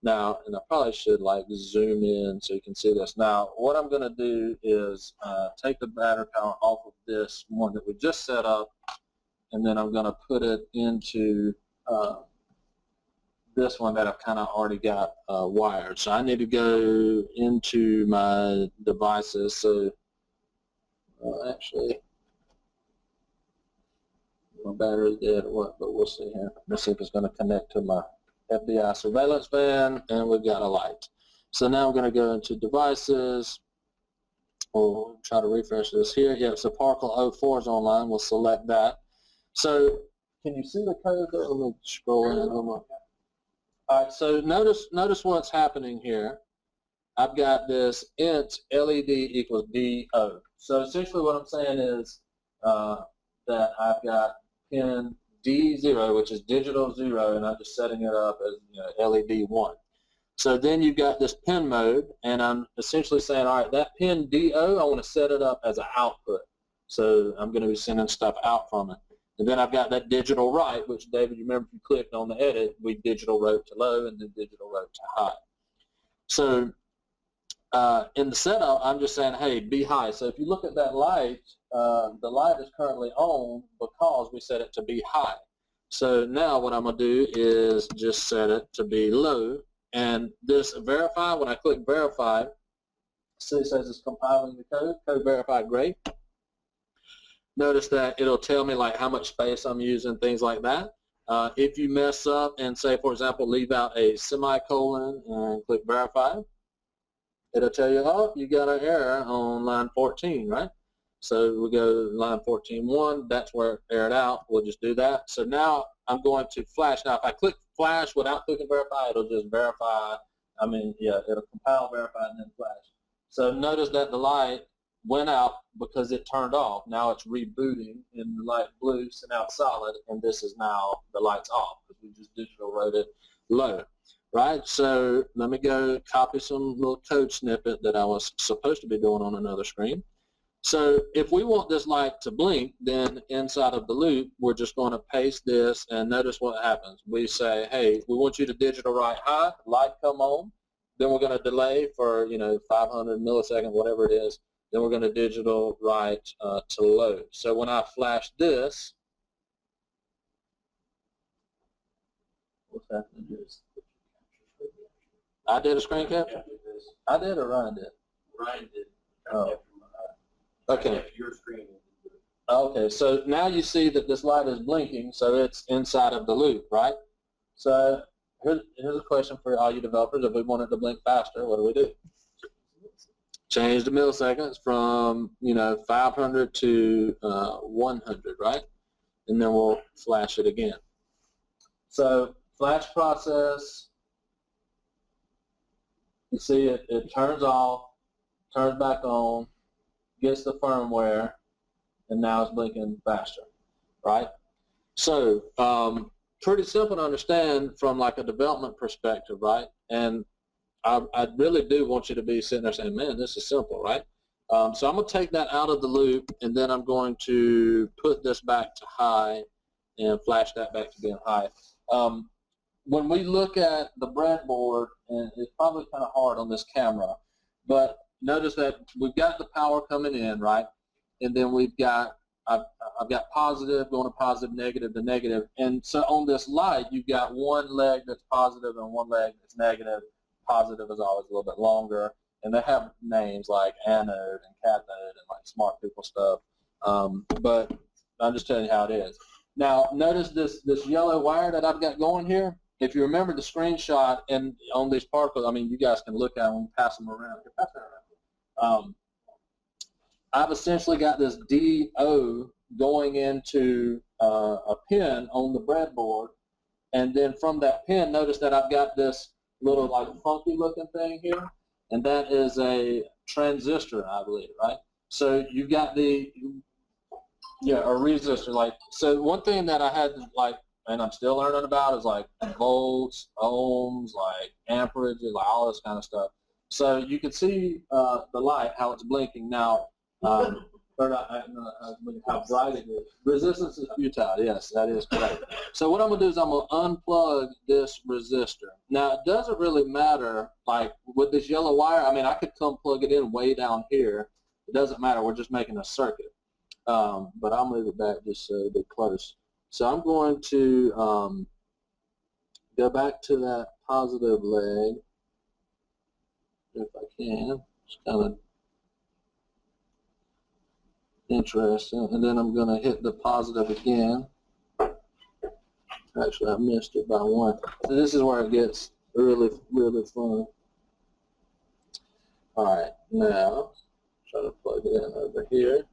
Now, and I probably should like zoom in so you can see this. Now, what I'm going to do is take the battery power off of this one that we just set up, and then I'm going to put it into this one that I've kind of already got wired. So I need to go into my devices. So actually, my battery's dead or what, but we'll see here. Let's see if it's going to connect to my FBI surveillance van, and we've got a light. So now I'm going to go into devices. We'll try to refresh this here. Yeah, so Particle 04 is online. We'll select that. So can you see the code there? Let me scroll in. All right, so notice what's happening here. I've got this int LED equals DO. So essentially what I'm saying is that I've got pin D0, which is digital 0, and I'm just setting it up as, you know, LED 1. So then you've got this pin mode, and I'm essentially saying, all right, that pin DO, I want to set it up as an output. So I'm going to be sending stuff out from it. And then I've got that digital write, which, David, you remember if you clicked on the edit, we digital wrote to low and then digital wrote to high. So in the setup, I'm just saying, hey, be high. So if you look at that light, the light is currently on because we set it to be high. So now what I'm going to do is just set it to be low. And this verify, when I click verify, see it says it's compiling the code, code verified great. Notice that it'll tell me like how much space I'm using, things like that. If you mess up and say, for example, leave out a semicolon and click verify, it'll tell you, oh, you got an error on line 14, right? So we go to line 14.1, that's where it errored out. We'll just do that. So now I'm going to flash. Now if I click flash without clicking verify, it'll just verify. It'll compile, verify, and then flash. So notice that the light went out because it turned off. Now it's rebooting, and the light blue sent out solid, and this is now the light's off because we just digital wrote it low. Right, so let me go copy some little code snippet that I was supposed to be doing on another screen. So if we want this light to blink, then inside of the loop, we're just going to paste this, and notice what happens. We say, hey, we want you to digital write high, light come on, then we're going to delay for 500 milliseconds, whatever it is, then we're going to digital write to low. So when I flash this, what's happening here? I did a screen cap? I did or Ryan did? Ryan did. Oh. Okay. Your screen. Okay, so now you see that this light is blinking, so it's inside of the loop, right? So here's a question for all you developers. If we want it to blink faster, what do we do? Change the milliseconds from 500 to 100, right? And then we'll flash it again. So flash process. You see it turns off, turns back on, gets the firmware, and now it's blinking faster, right? So pretty simple to understand from like a development perspective, right? And I really do want you to be sitting there saying, man, this is simple, right? So I'm going to take that out of the loop, and then I'm going to put this back to high and flash that back to being high. When we look at the breadboard, and it's probably kind of hard on this camera, but notice that we've got the power coming in, right? And then we've got, I've got positive going to positive, negative to negative. And so on this light, you've got one leg that's positive and one leg that's negative. Positive is always a little bit longer. And they have names like anode and cathode and like smart people stuff. But I'm just telling you how it is. Now, notice this yellow wire that I've got going here. If you remember the screenshot and on these particles, I mean, you guys can look at them and pass them around. I've essentially got this DO going into a pin on the breadboard, and then from that pin, notice that I've got this little like funky looking thing here, and that is a transistor, I believe, right? So you've got a resistor. Like, so one thing that I had to like, and I'm still learning about is like volts, ohms, like amperage, like all this kind of stuff. So you can see the light, how it's blinking now. Or not, how bright it is. Resistance is futile. Yes, that is correct. So what I'm going to do is I'm going to unplug this resistor. Now, it doesn't really matter, like with this yellow wire, I mean, I could come plug it in way down here. It doesn't matter. We're just making a circuit. But I'll move it back just so it'll be close. So I'm going to go back to that positive leg, if I can. It's kind of interesting. And then I'm going to hit the positive again. Actually, I missed it by one. So this is where it gets really, really fun. All right, now try to plug it in over here.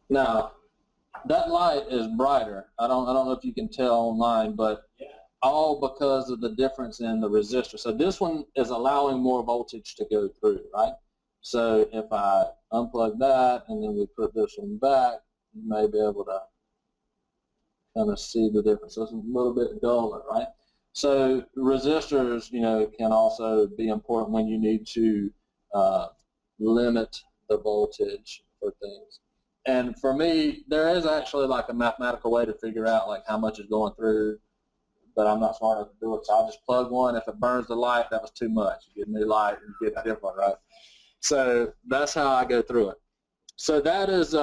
Now, that light is brighter. I don't know if you can tell online, but all because of the difference in the resistor. So this one is allowing more voltage to go through, right? So if I unplug that and then we put this one back, you may be able to kind of see the difference. So it's a little bit duller, right? So resistors, can also be important when you need to limit the voltage for things. And for me, there is actually like a mathematical way to figure out like how much is going through, but I'm not smart enough to do it. So I'll just plug one. If it burns the light, that was too much. You get a new light and you get a different, right? So that's how I go through it. So that is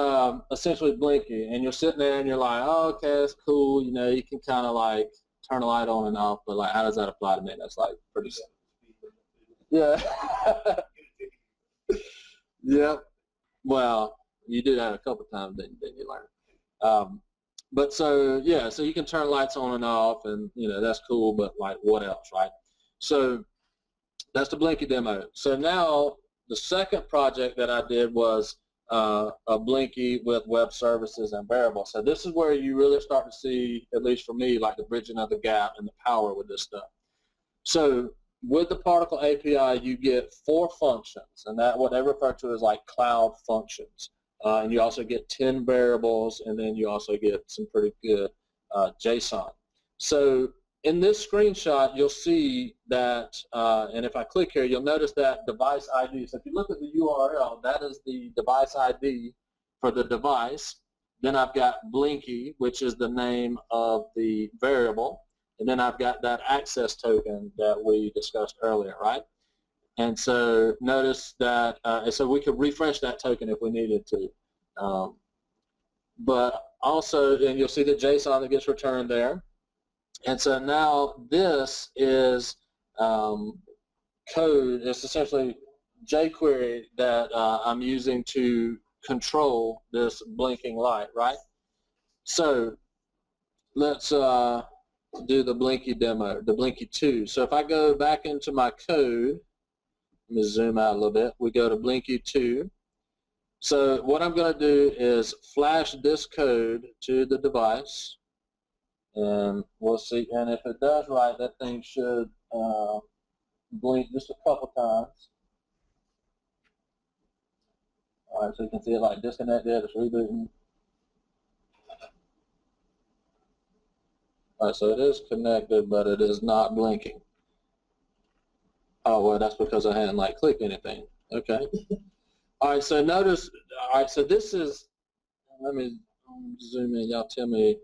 essentially Blinky, and you're sitting there and you're like, oh, okay, that's cool. You can kind of like turn the light on and off, but like, how does that apply to me? That's like pretty simple. Yeah. Yep. Well, you do that a couple times, then you learn. But so, yeah, so you can turn lights on and off, and, that's cool, but, like, what else, right? So that's the Blinky demo. So now the second project that I did was a Blinky with web services and variables. So this is where you really start to see, at least for me, like the bridging of the gap and the power with this stuff. So with the Particle API, you get 4 functions, and that what they refer to as like cloud functions. And you also get 10 variables, and then you also get some pretty good JSON. So in this screenshot, you'll see that, and if I click here, you'll notice that device ID. So if you look at the URL, that is the device ID for the device. Then I've got Blinky, which is the name of the variable. And then I've got that access token that we discussed earlier, right? And so notice that, so we could refresh that token if we needed to. But also, and you'll see the JSON that gets returned there. And so now this is code. It's essentially jQuery that I'm using to control this blinking light, right? So let's do the Blinky demo, the Blinky 2. So if I go back into my code, let me zoom out a little bit. We go to Blinky 2. So what I'm going to do is flash this code to the device, and we'll see. And if it does right, that thing should blink just a couple times. All right, so you can see it like disconnected. It's rebooting. All right, so it is connected, but it is not blinking. Oh, well, that's because I hadn't like clicked anything. Okay. All right, so notice, all right, so this is, let me zoom in, y'all tell me,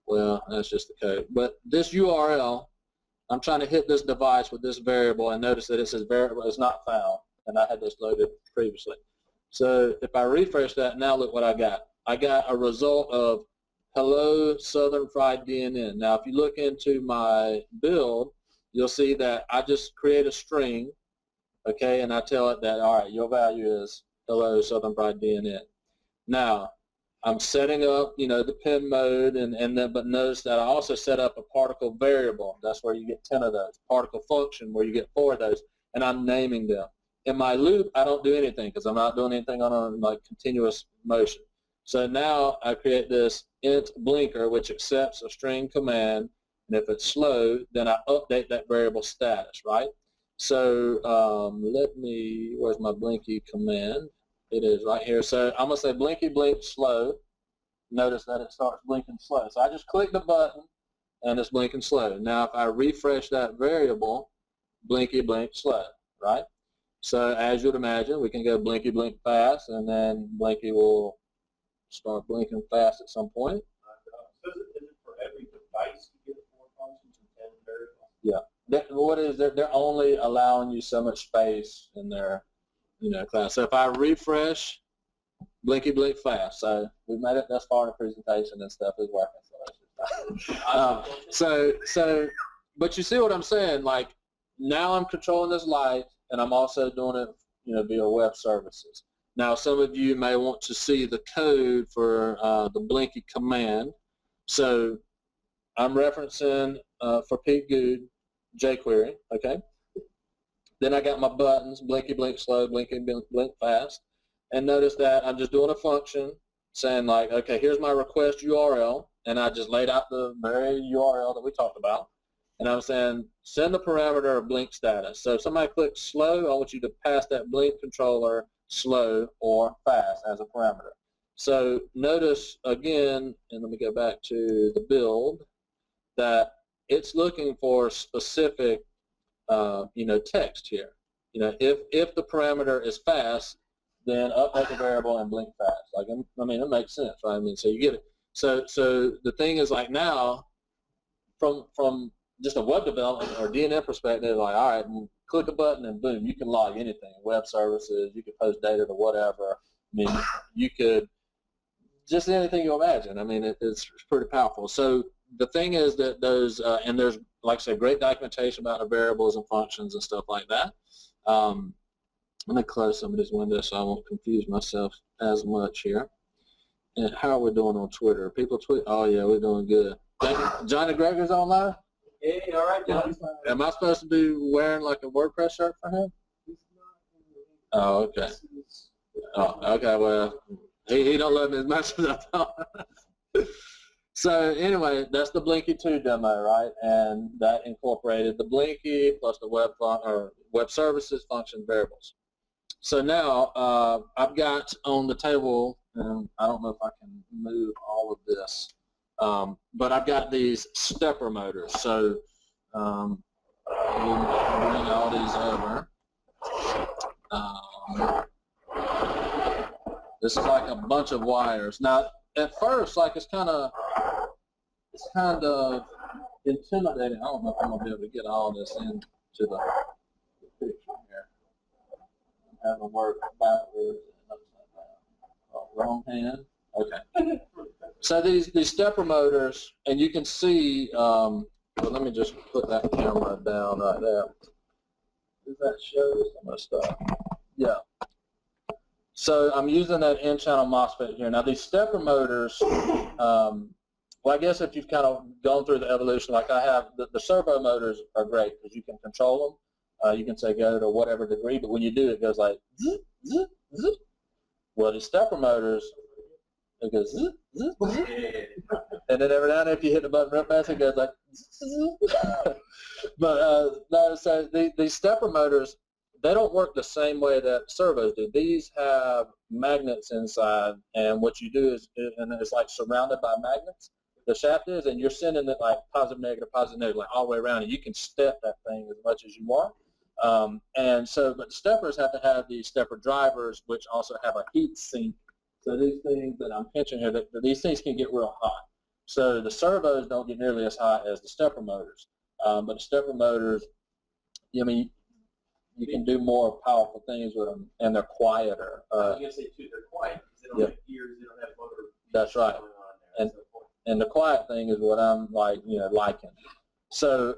well, that's just the code. But this URL, I'm trying to hit this device with this variable, and notice that it says variable is not found, and I had this loaded previously. So if I refresh that, now look what I got. I got a result of hello Southern Fried DNN. Now if you look into my build, you'll see that I just create a string, okay, and I tell it that, all right, your value is hello Southern Fried DNN. Now I'm setting up, the pin mode, and then, but notice that I also set up a particle variable. That's where you get 10 of those. Particle function, where you get 4 of those, and I'm naming them. In my loop, I don't do anything because I'm not doing anything on a like continuous motion. So now I create this int blinker, which accepts a string command, And if it's slow, then I update that variable status, right? So where's my Blinky command? It is right here. So I'm going to say Blinky blink slow. Notice that it starts blinking slow. So I just click the button and it's blinking slow. Now if I refresh that variable, Blinky blink slow, right? So as you'd imagine, we can go Blinky blink fast, and then Blinky will start blinking fast at some point. So is it for every device you get 4 functions and 10 variables? Yeah. What is they're only allowing you so much space in their class. So if I refresh, Blinky blink fast. So we made it thus far in the presentation and stuff is working. So but you see what I'm saying? Like now I'm controlling this light, and I'm also doing it via web services. Now some of you may want to see the code for the Blinky command. So I'm referencing for Pete Good jQuery, okay? Then I got my buttons, Blinky blink slow, Blinky blink fast. And notice that I'm just doing a function saying like, okay, here's my request URL, and I just laid out the very URL that we talked about. And I'm saying send the parameter of blink status. So if somebody clicks slow, I want you to pass that blink controller slow or fast as a parameter. So notice again, and let me go back to the build, that it's looking for specific text here. If the parameter is fast, then update the variable and blink fast. Like, I mean, it makes sense, right? I mean, so you get it. So the thing is, like, now, from just a web development or DNN perspective, like, all right, click a button and boom, you can log anything, web services, you can post data to whatever. I mean, you could just anything you imagine. I mean, it's pretty powerful. So the thing is that those, and there's, like I said, great documentation about the variables and functions and stuff like that. Let me close some of this window so I won't confuse myself as much here. And how are we doing on Twitter? People tweet? Oh yeah, we're doing good. Johnny Greger's online? Hey, all right, John. Am I supposed to be wearing like a WordPress shirt for him? Oh, okay. Oh, okay, well, he don't love me as much as I thought. So anyway, that's the Blinky 2 demo, right? And that incorporated the Blinky plus the web services function variables. So now I've got on the table, and I don't know if I can move all of this, but I've got these stepper motors. So we'll bring all these over. This is like a bunch of wires. Now, at first, like it's kind of intimidating. I don't know if I'm gonna be able to get all this into the picture here. I'm having to work backwards and upside down. Oh, wrong hand. Okay. So these stepper motors, and you can see. Well, let me just put that camera down right there. Does that show some of the stuff? Yeah. So I'm using that N-channel MOSFET here. Now these stepper motors, well, I guess if you've kind of gone through the evolution like I have, the servo motors are great because you can control them. You can say go to whatever degree, but when you do, it goes like zzz, zzz, zzz. Well, these stepper motors, it goes zzz, zzz, zzz. And then every now and then if you hit the button real fast, it goes like zzz, zzz. But no, so these stepper motors, they don't work the same way that servos do. These have magnets inside, and what you do is, and it's like surrounded by magnets, the shaft is, and you're sending it like positive, negative, like all the way around, and you can step that thing as much as you want. And so, but steppers have to have these stepper drivers, which also have a heat sink. So these things that I'm pinching here, these things can get real hot. So the servos don't get nearly as hot as the stepper motors. But the stepper motors, I mean, you can do more powerful things with them, and they're quieter. I was going to say, too, they're quiet because they don't have ears, they don't have motor. That's right. And the quiet thing is what I'm liking. So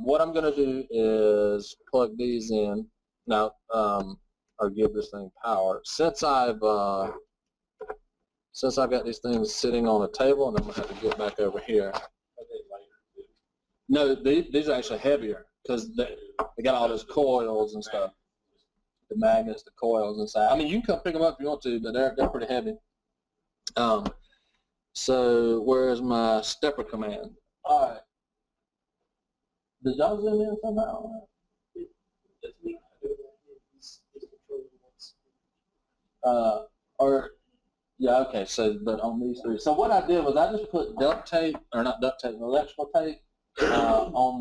what I'm going to do is plug these in now, or give this thing power. Since I've got these things sitting on a table, and I'm going to have to get back over here. No, these are actually heavier because they got all those coils and stuff. The magnets, the coils inside. I mean, you can come pick them up if you want to, but they're pretty heavy. So where's my stepper command? All right. Did y'all zoom in somehow? That's me. He's controlling what's. Or yeah, okay. So, but on these three. So what I did was I just put duct tape, or not duct tape, electrical tape on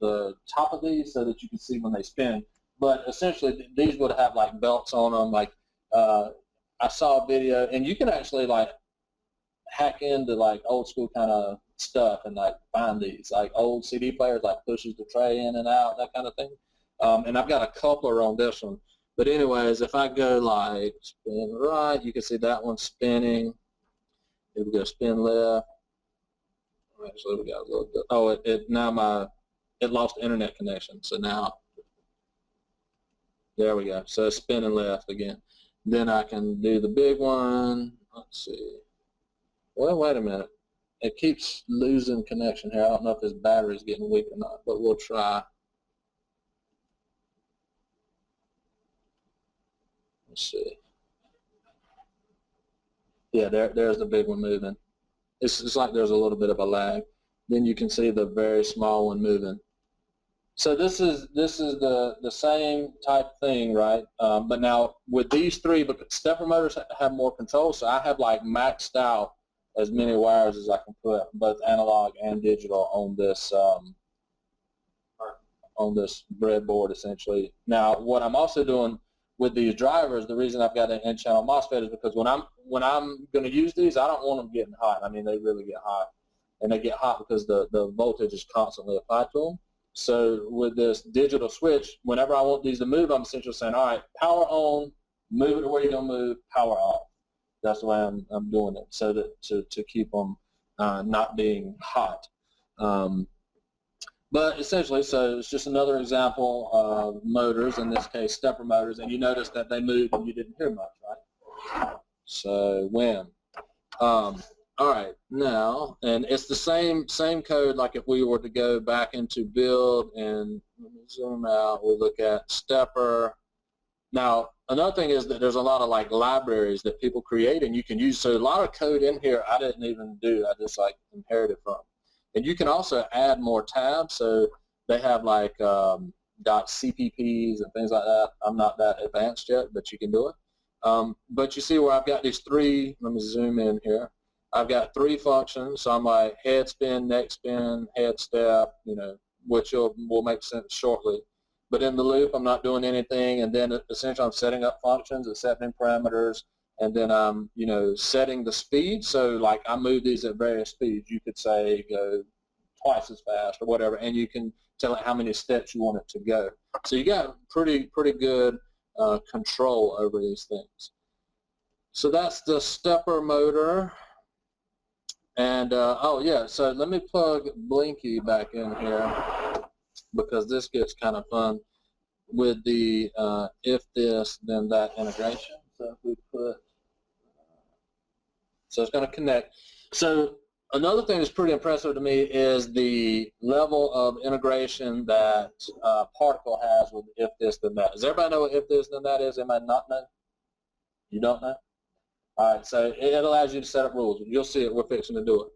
the top of these so that you can see when they spin. But essentially, these would have like belts on them. Like I saw a video, and you can actually like hack into like old school kind of stuff and like find these like old CD players, like pushes the tray in and out, that kind of thing. And I've got a coupler on this one. But anyways, if I go like spin right, you can see that one spinning. If we go spin left, actually we got a little bit. Oh, it lost internet connection. So now, there we go. So it's spinning left again. Then I can do the big one. Let's see. Well, wait a minute. It keeps losing connection here. I don't know if this battery is getting weak or not, but we'll try. Let's see. Yeah, there's the big one moving. It's like there's a little bit of a lag. Then you can see the very small one moving. So this is the same type thing, right? But now with these three, because stepper motors have more control, so I have like maxed out as many wires as I can put, both analog and digital, on this breadboard essentially. Now, what I'm also doing with these drivers, the reason I've got an N-channel MOSFET is because when I'm going to use these, I don't want them getting hot. I mean, they really get hot, and they get hot because the voltage is constantly applied to them. So with this digital switch, whenever I want these to move, I'm essentially saying, all right, power on, move it to where you're going to move, power off. That's the way I'm doing it, so that to keep them not being hot. But essentially, so it's just another example of motors, in this case stepper motors, and you notice that they moved and you didn't hear much, right? So when. All right, now, and it's the same code like if we were to go back into build and let me zoom out, we look at stepper. Now, another thing is that there's a lot of like libraries that people create and you can use. So a lot of code in here I didn't even do. I just like inherited from. And you can also add more tabs. So they have like .cpps and things like that. I'm not that advanced yet, but you can do it. But you see where I've got these three, let me zoom in here. I've got three functions. So I'm like head spin, neck spin, head step, which will make sense shortly. But in the loop, I'm not doing anything, and then essentially I'm setting up functions, setting parameters, and then I'm, setting the speed. So like I move these at various speeds. You could say go twice as fast or whatever, and you can tell it how many steps you want it to go. So you got pretty good control over these things. So that's the stepper motor. And oh yeah, so let me plug Blinky back in here, because this gets kind of fun with the if this then that integration. So if we put, so it's going to connect. So another thing that's pretty impressive to me is the level of integration that Particle has with if this then that. Does everybody know what if this then that is? Anybody not know? You don't know? All right, so it allows you to set up rules. You'll see it. We're fixing to do it.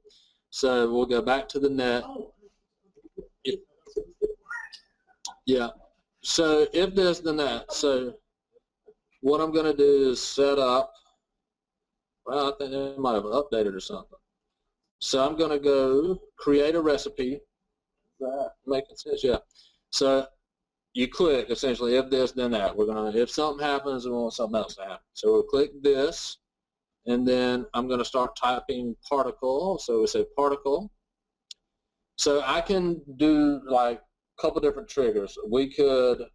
So we'll go back to the net. Yeah. So if this, then that. So what I'm going to do is set up. Well, I think it might have updated or something. So I'm going to go create a recipe. Is that making sense? Yeah. So you click essentially if this, then that. We're going to, if something happens, we want something else to happen. So we'll click this. And then I'm going to start typing particle. So we say particle. So I can do like a couple different triggers. We could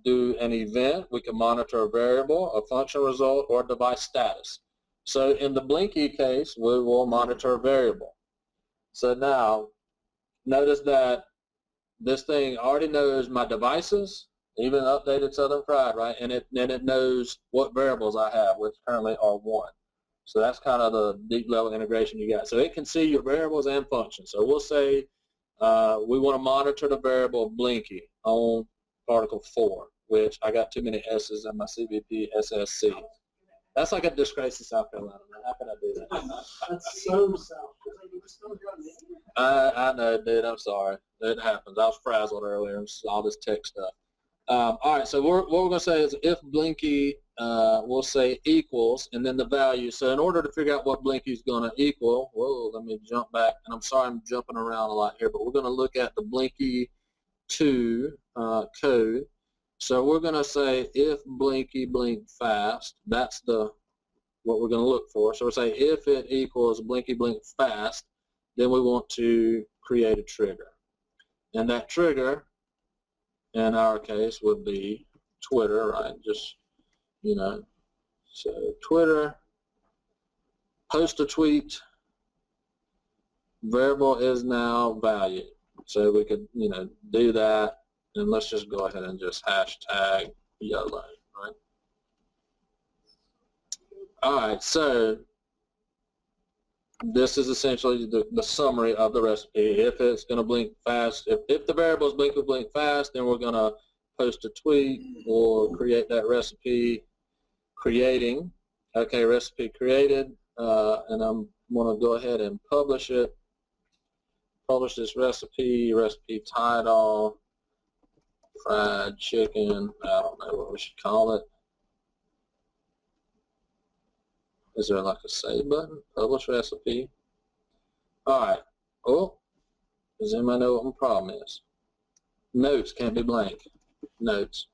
do an event. We can monitor a variable, a function result, or a device status. So in the Blinky case, we will monitor a variable. So now notice that this thing already knows my devices, even updated Southern Fried, right? And then it knows what variables I have, which currently are 1. So that's kind of the deep level integration you got. So it can see your variables and functions. So we'll say we want to monitor the variable Blinky on particle 4, which I got too many S's in my CVP SSC. That's like a disgrace to South Carolina, man. How can I do that? That's so South. I know, dude. I'm sorry. It happens. I was frazzled earlier and all this tech stuff. All right, so what we're going to say is if Blinky, we'll say equals, and then the value. So in order to figure out what Blinky is going to equal, whoa, let me jump back. And I'm sorry I'm jumping around a lot here, but we're going to look at the Blinky 2 code. So we're going to say if Blinky blink fast, that's what we're going to look for. So we'll say if it equals Blinky blink fast, then we want to create a trigger. And that trigger, in our case, would be Twitter, right? Just, so Twitter, post a tweet, variable is now value. So we could, do that, and let's just go ahead and just hashtag YOLO, right? All right, so this is essentially the summary of the recipe. If it's going to blink fast, if the variable is blink fast, then we're going to post a tweet or create that recipe creating. Okay, recipe created, and I'm going to go ahead and publish it. Publish this recipe title, fried chicken, I don't know what we should call it. Is there like a save button? Publish recipe. All right. Oh, does anybody know what my problem is? Notes can't be blank. Notes.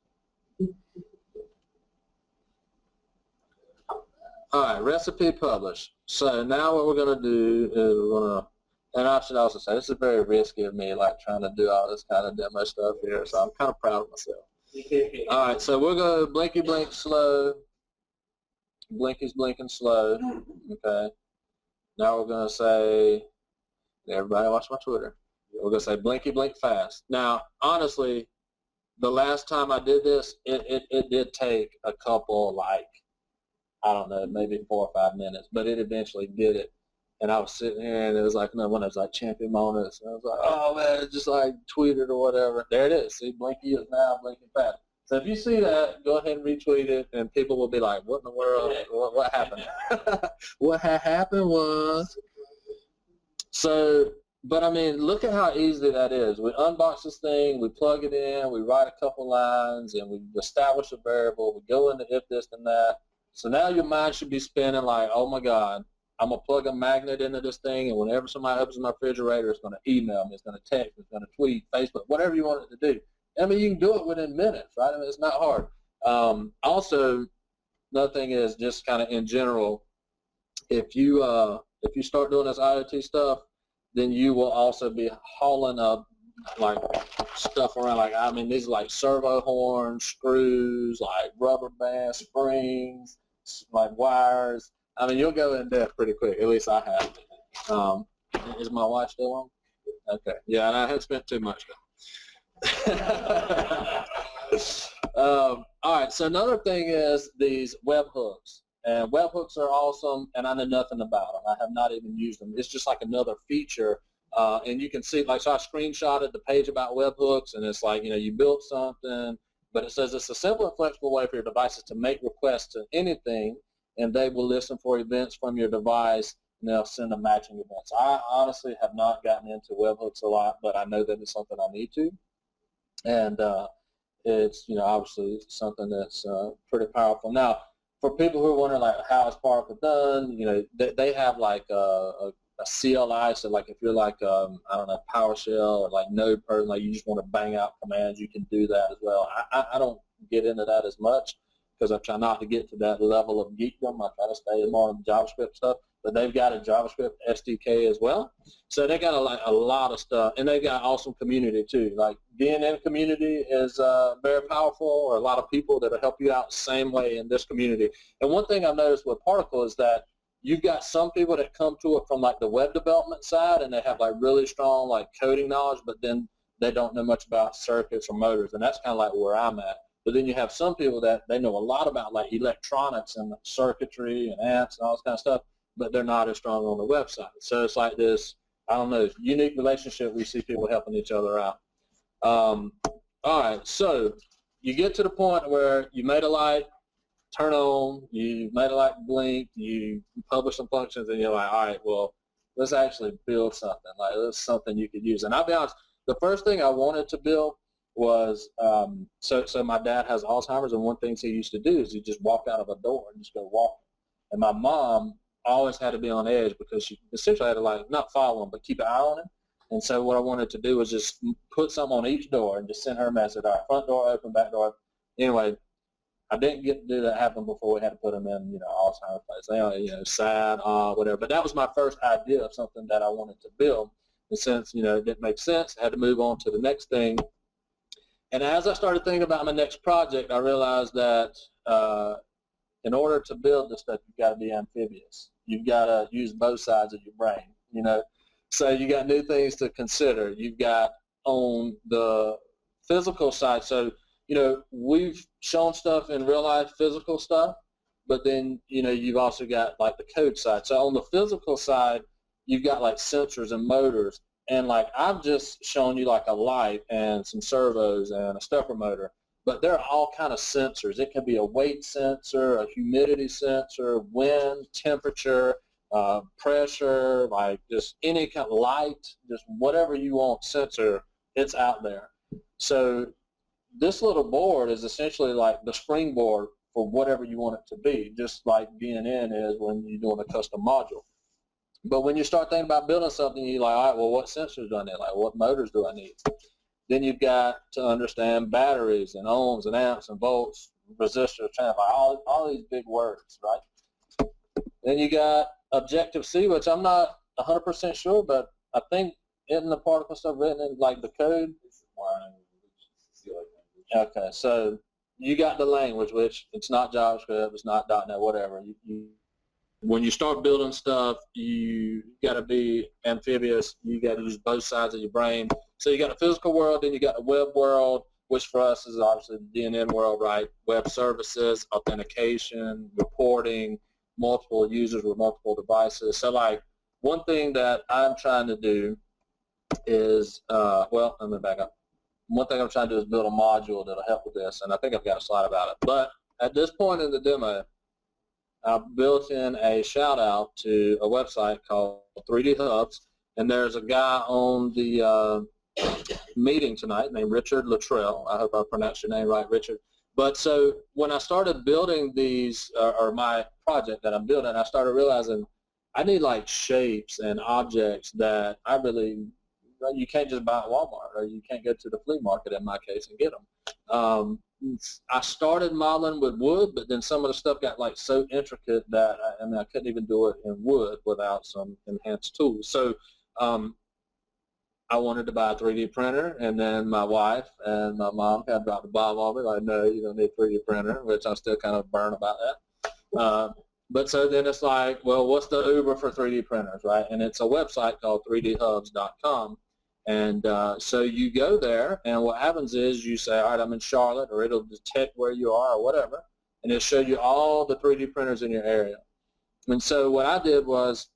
All right, recipe published. So now what we're going to do is we're going to, and I should also say this is very risky of me, like trying to do all this kind of demo stuff here, so I'm kind of proud of myself. All right, so we're going to blinky blink slow. Blinky's blinking slow. Okay. Now we're going to say, everybody watch my Twitter. We're going to say blinky blink fast. Now, honestly, the last time I did this, it did take a couple, like, I don't know, maybe 4 or 5 minutes, but it eventually did it. And I was sitting here, and it was like, one of those like champion moments. And I was like, oh man, it just like tweeted or whatever. There it is. See, Blinky is now blinking fast. So if you see that, go ahead and retweet it, and people will be like, what in the world? What happened? What happened was, so, but I mean, look at how easy that is. We unbox this thing, we plug it in, we write a couple lines, and we establish a variable. We go into if this and that. So now your mind should be spinning like, oh my God, I'm going to plug a magnet into this thing, and whenever somebody opens my refrigerator, it's going to email me, it's going to text, it's going to tweet, Facebook, whatever you want it to do. I mean, you can do it within minutes, right? I mean, it's not hard. Also, another thing is just kind of in general, if you start doing this IoT stuff, then you will also be hauling up like stuff around. Like, I mean, these are like servo horns, screws, like rubber bands, springs, like wires. I mean, you'll go in depth pretty quick. At least I have. Is my watch still on? Okay. Yeah, and I haven't spent too much though. All right, so another thing is these webhooks. And webhooks are awesome, and I know nothing about them. I have not even used them. It's just like another feature. And you can see, like, so I screenshotted the page about webhooks, and it's like, you built something, but it says it's a simple and flexible way for your devices to make requests to anything, and they will listen for events from your device, and they'll send a matching events. I honestly have not gotten into webhooks a lot, but I know that it's something I need to. And it's, obviously something that's pretty powerful. Now, for people who are wondering, like, how is Particle done, they have, like, a CLI, so, like, if you're, like, I don't know, PowerShell or, like, Node person, like, you just want to bang out commands, you can do that as well. I don't get into that as much because I try not to get to that level of geekdom. I try to stay more on JavaScript stuff. But they've got a JavaScript SDK as well. So they got a lot of stuff, and they've got awesome community too. Like DNN community is very powerful, or a lot of people that will help you out the same way in this community. And one thing I've noticed with Particle is that you've got some people that come to it from like the web development side, and they have like really strong like coding knowledge, but then they don't know much about circuits or motors, and that's kind of like where I'm at. But then you have some people that they know a lot about like electronics and circuitry and amps and all this kind of stuff, but they're not as strong on the website. So it's like this, I don't know, unique relationship. We see people helping each other out. All right, so you get to the point where you made a light turn on, you made a light blink, you publish some functions, and you're like, all right, well, let's actually build something. Like, it's something you could use. And I'll be honest, the first thing I wanted to build was, so my dad has Alzheimer's, and one thing he used to do is he'd just walk out of a door and just go walking. And my mom always had to be on edge because she essentially had to, like, not follow him, but keep an eye on him. And so what I wanted to do was just put something on each door and just send her a message, all right, front door open, back door open. Anyway, I didn't get to do that happen before we had to put them in, Alzheimer's place. Sad, whatever. But that was my first idea of something that I wanted to build. And since, it didn't make sense, I had to move on to the next thing. And as I started thinking about my next project, I realized that in order to build this stuff, you've got to be amphibious. You've got to use both sides of your brain, So you got new things to consider. You've got on the physical side, so we've shown stuff in real life, physical stuff, but then, you've also got like the code side. So on the physical side, you've got like sensors and motors, and like I've just shown you like a light and some servos and a stepper motor, but there are all kind of sensors. It can be a weight sensor, a humidity sensor, wind, temperature, pressure, like just any kind of light, just whatever you want sensor, it's out there. So this little board is essentially like the springboard for whatever you want it to be, just like DNN is when you're doing a custom module. But when you start thinking about building something, you're like, all right, well, what sensors do I need? Like, what motors do I need? Then you've got to understand batteries and ohms and amps and volts, resistors, all these big words, right? Then you got Objective-C, which I'm not 100% sure, but I think isn't the particle stuff written in like the code? Okay, so you got the language, which it's not JavaScript, it's not .NET, whatever. When you start building stuff, you got to be amphibious. You got to use both sides of your brain. So you got the physical world, then you got the web world, which for us is obviously the DNN world, right? Web services, authentication, reporting, multiple users with multiple devices. So like one thing that I'm trying to do is, let me back up. One thing I'm trying to do is build a module that'll help with this, and I think I've got a slide about it. But at this point in the demo, I've built in a shout out to a website called 3D Hubs, and there's a guy on the meeting tonight named Richard Luttrell. I hope I pronounced your name right, Richard. But so when I started building these, or my project that I'm building, I started realizing I need like shapes and objects that you can't just buy at Walmart, or you can't go to the flea market in my case and get them. I started modeling with wood, but then some of the stuff got like so intricate that I couldn't even do it in wood without some enhanced tools. So I wanted to buy a 3D printer, and then my wife and my mom kind of dropped the bomb on me, like, no, you don't need a 3D printer, which I'm still kind of burned about that. But so then it's like, well, what's the Uber for 3D printers, right? And it's a website called 3dhubs.com. And so you go there, and what happens is you say, all right, I'm in Charlotte, or it'll detect where you are or whatever, and it'll show you all the 3D printers in your area. And so what I did was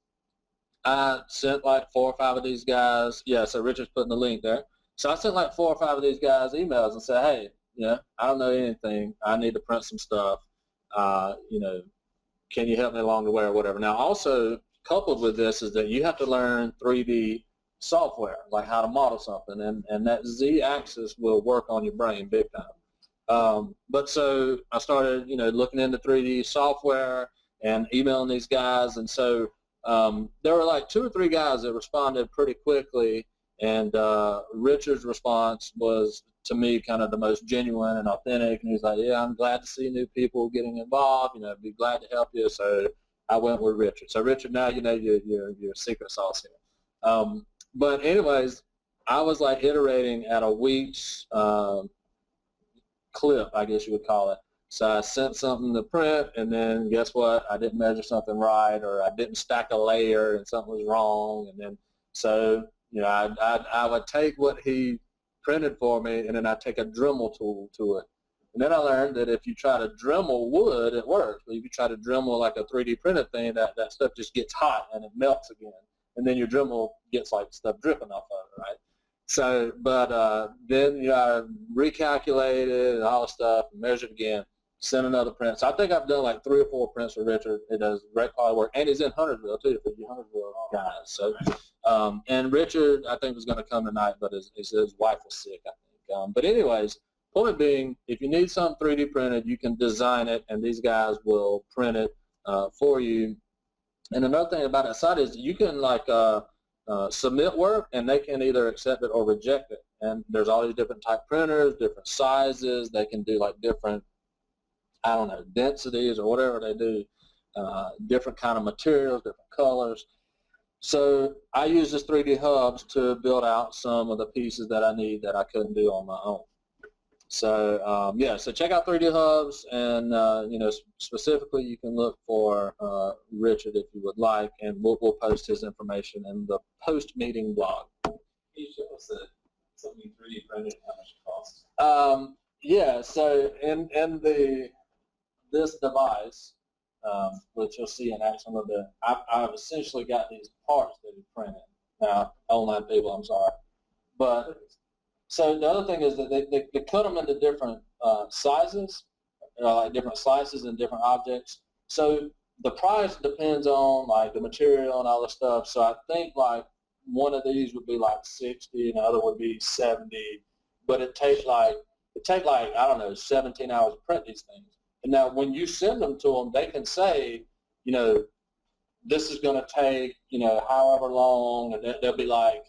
I sent like 4 or 5 of these guys. Yeah, so Richard's putting the link there. So I sent like 4 or 5 of these guys emails and said, hey, I don't know anything. I need to print some stuff. Can you help me along the way or whatever? Now, also coupled with this is that you have to learn 3D software, like how to model something, and that Z-axis will work on your brain big time. But so I started, looking into 3D software and emailing these guys, and so there were like 2 or 3 guys that responded pretty quickly, and Richard's response was, to me, kind of the most genuine and authentic, and he's like, yeah, I'm glad to see new people getting involved, I'd be glad to help you, so I went with Richard. So Richard, now your secret sauce here. But anyways, I was like iterating at a week's clip, I guess you would call it. So I sent something to print, and then guess what? I didn't measure something right, or I didn't stack a layer, and something was wrong. And then so I would take what he printed for me, and then I'd take a Dremel tool to it. And then I learned that if you try to Dremel wood, it works. But if you try to Dremel like a 3D printed thing, that stuff just gets hot and it melts again. And then your Dremel gets like stuff dripping off of it, right? So, but then I recalculated and all the stuff and measured again. send another print. So I think I've done like 3 or 4 prints for Richard. It does great quality work, and he's in Huntersville too for you Huntersville guys. So, and Richard I think was going to come tonight, but his wife was sick, I think. But anyways, point being, if you need something 3D printed, you can design it, and these guys will print it for you. And another thing about that site is you can like submit work, and they can either accept it or reject it. And there's all these different type printers, different sizes. They can do like different, I don't know, densities or whatever they do, different kind of materials, different colors. So I use this 3D Hubs to build out some of the pieces that I need that I couldn't do on my own. So yeah, so check out 3D Hubs, and you know, specifically you can look for Richard if you would like, and we'll post his information in the post-meeting blog. Can you show us something 3D printed, how much it costs? Yeah, so in this device, which you'll see in action a little bit, I've essentially got these parts that are printed. Now, online people, I'm sorry. But, so the other thing is that they cut them into different sizes, like different slices and different objects. So the price depends on like the material and all the stuff. So I think like one of these would be like 60, and the other would be 70. But it takes like I don't know, 17 hours to print these things. And now when you send them to them, they can say, you know, this is going to take, you know, however long, and they'll be like,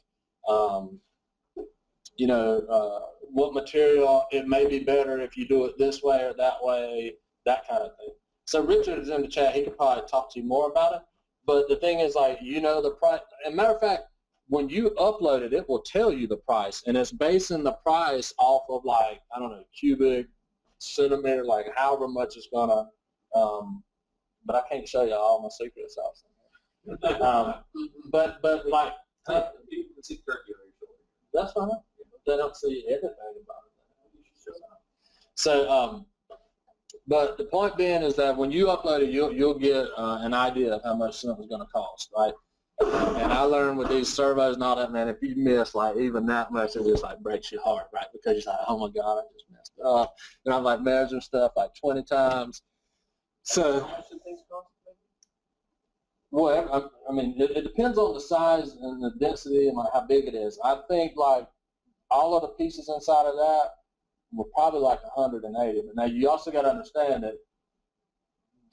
you know, what material, it may be better if you do it this way or that way, that kind of thing. So Richard is in the chat. He could probably talk to you more about it. But the thing is, like, you know, the price. As a matter of fact, when you upload it, it will tell you the price, and it's basing the price off of, like, I don't know, cubic, centimeter, like however much it's gonna. But I can't show you all my secrets out. But like, You can see Turkey on your shoulder. that's fine. They don't see everything about it. So, but the point being is that when you upload it, you'll get an idea of how much something's going to cost, right? And I learned with these servos and all that, man, if you miss like even that much, it just like breaks your heart, right? Because you're like, oh my God, I just messed up. And I'm like measuring stuff like 20 times. So, How much do things cost? well, I mean, it depends on the size and the density and like how big it is. I think like all of the pieces inside of that were probably like 180. But now you also got to understand that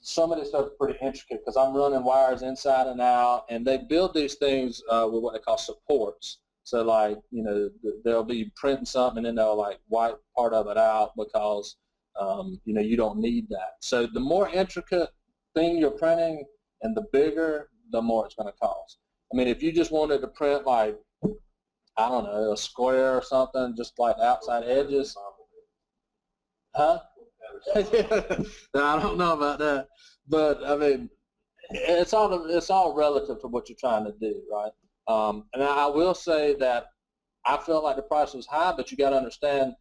some of this stuff is pretty intricate because I'm running wires inside and out, and they build these things with what they call supports. So like, you know, they'll be printing something and then they'll like wipe part of it out because, you know, you don't need that. So the more intricate thing you're printing and the bigger, the more it's going to cost. I mean, if you just wanted to print like, I don't know, a square or something, just like outside edges. Huh? No, I don't know about that. But, I mean, it's all relative to what you're trying to do, right? And I will say that I felt like the price was high, but you got to understand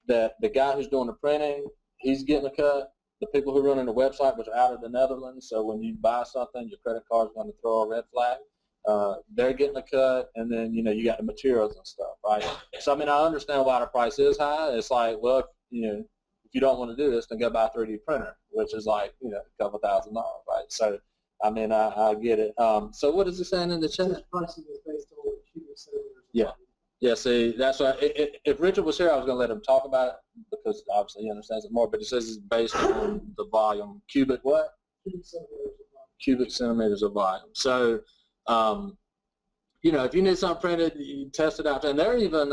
that the guy who's doing the printing, he's getting a cut. The people who are running the website, which are out of the Netherlands, so when you buy something, your credit card's going to throw a red flag. They're getting a cut, and then, you know, you got the materials and stuff, right? So, I mean, I understand why the price is high. It's like, well, you know, if you don't want to do this, then go buy a 3D printer, which is like, you know, a couple $1,000, right? So, I mean, I get it. So what is it saying in the chat? The pricing is based on what cubic centimeters. Yeah. Yeah, see, that's why, if Richard was here, I was going to let him talk about it because obviously he understands it more, but he says it's based on the volume. Cubic what? Cubic centimeters of volume. Cubic centimeters of volume. So, you know, if you need something printed, you test it out. And there are even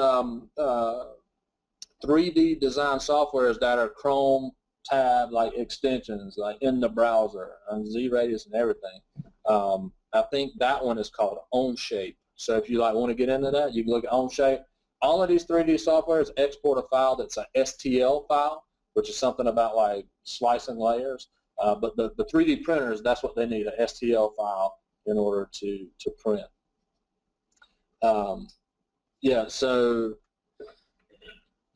3D design softwares that are Chrome tab like extensions, like in the browser and Z-Radius and everything. I think that one is called OnShape. So if you like want to get into that, you can look at OnShape. All of these 3D softwares export a file that's an STL file, which is something about like slicing layers. But the 3D printers, that's what they need, an STL file in order to print. Yeah, so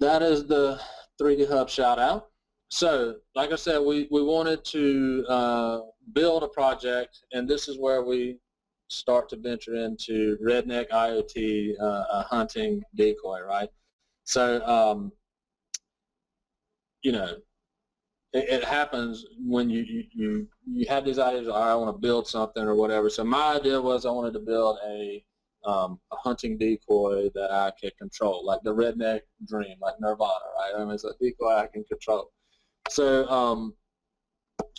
that is the 3D Hub shout out. So, like I said, we wanted to build a project, and this is where we start to venture into redneck IoT hunting decoy, right? So, you know, it happens when you have these ideas. All right, I want to build something or whatever. So my idea was I wanted to build a hunting decoy that I could control, like the redneck dream, like Nirvana, right? I mean, it's a decoy I can control. So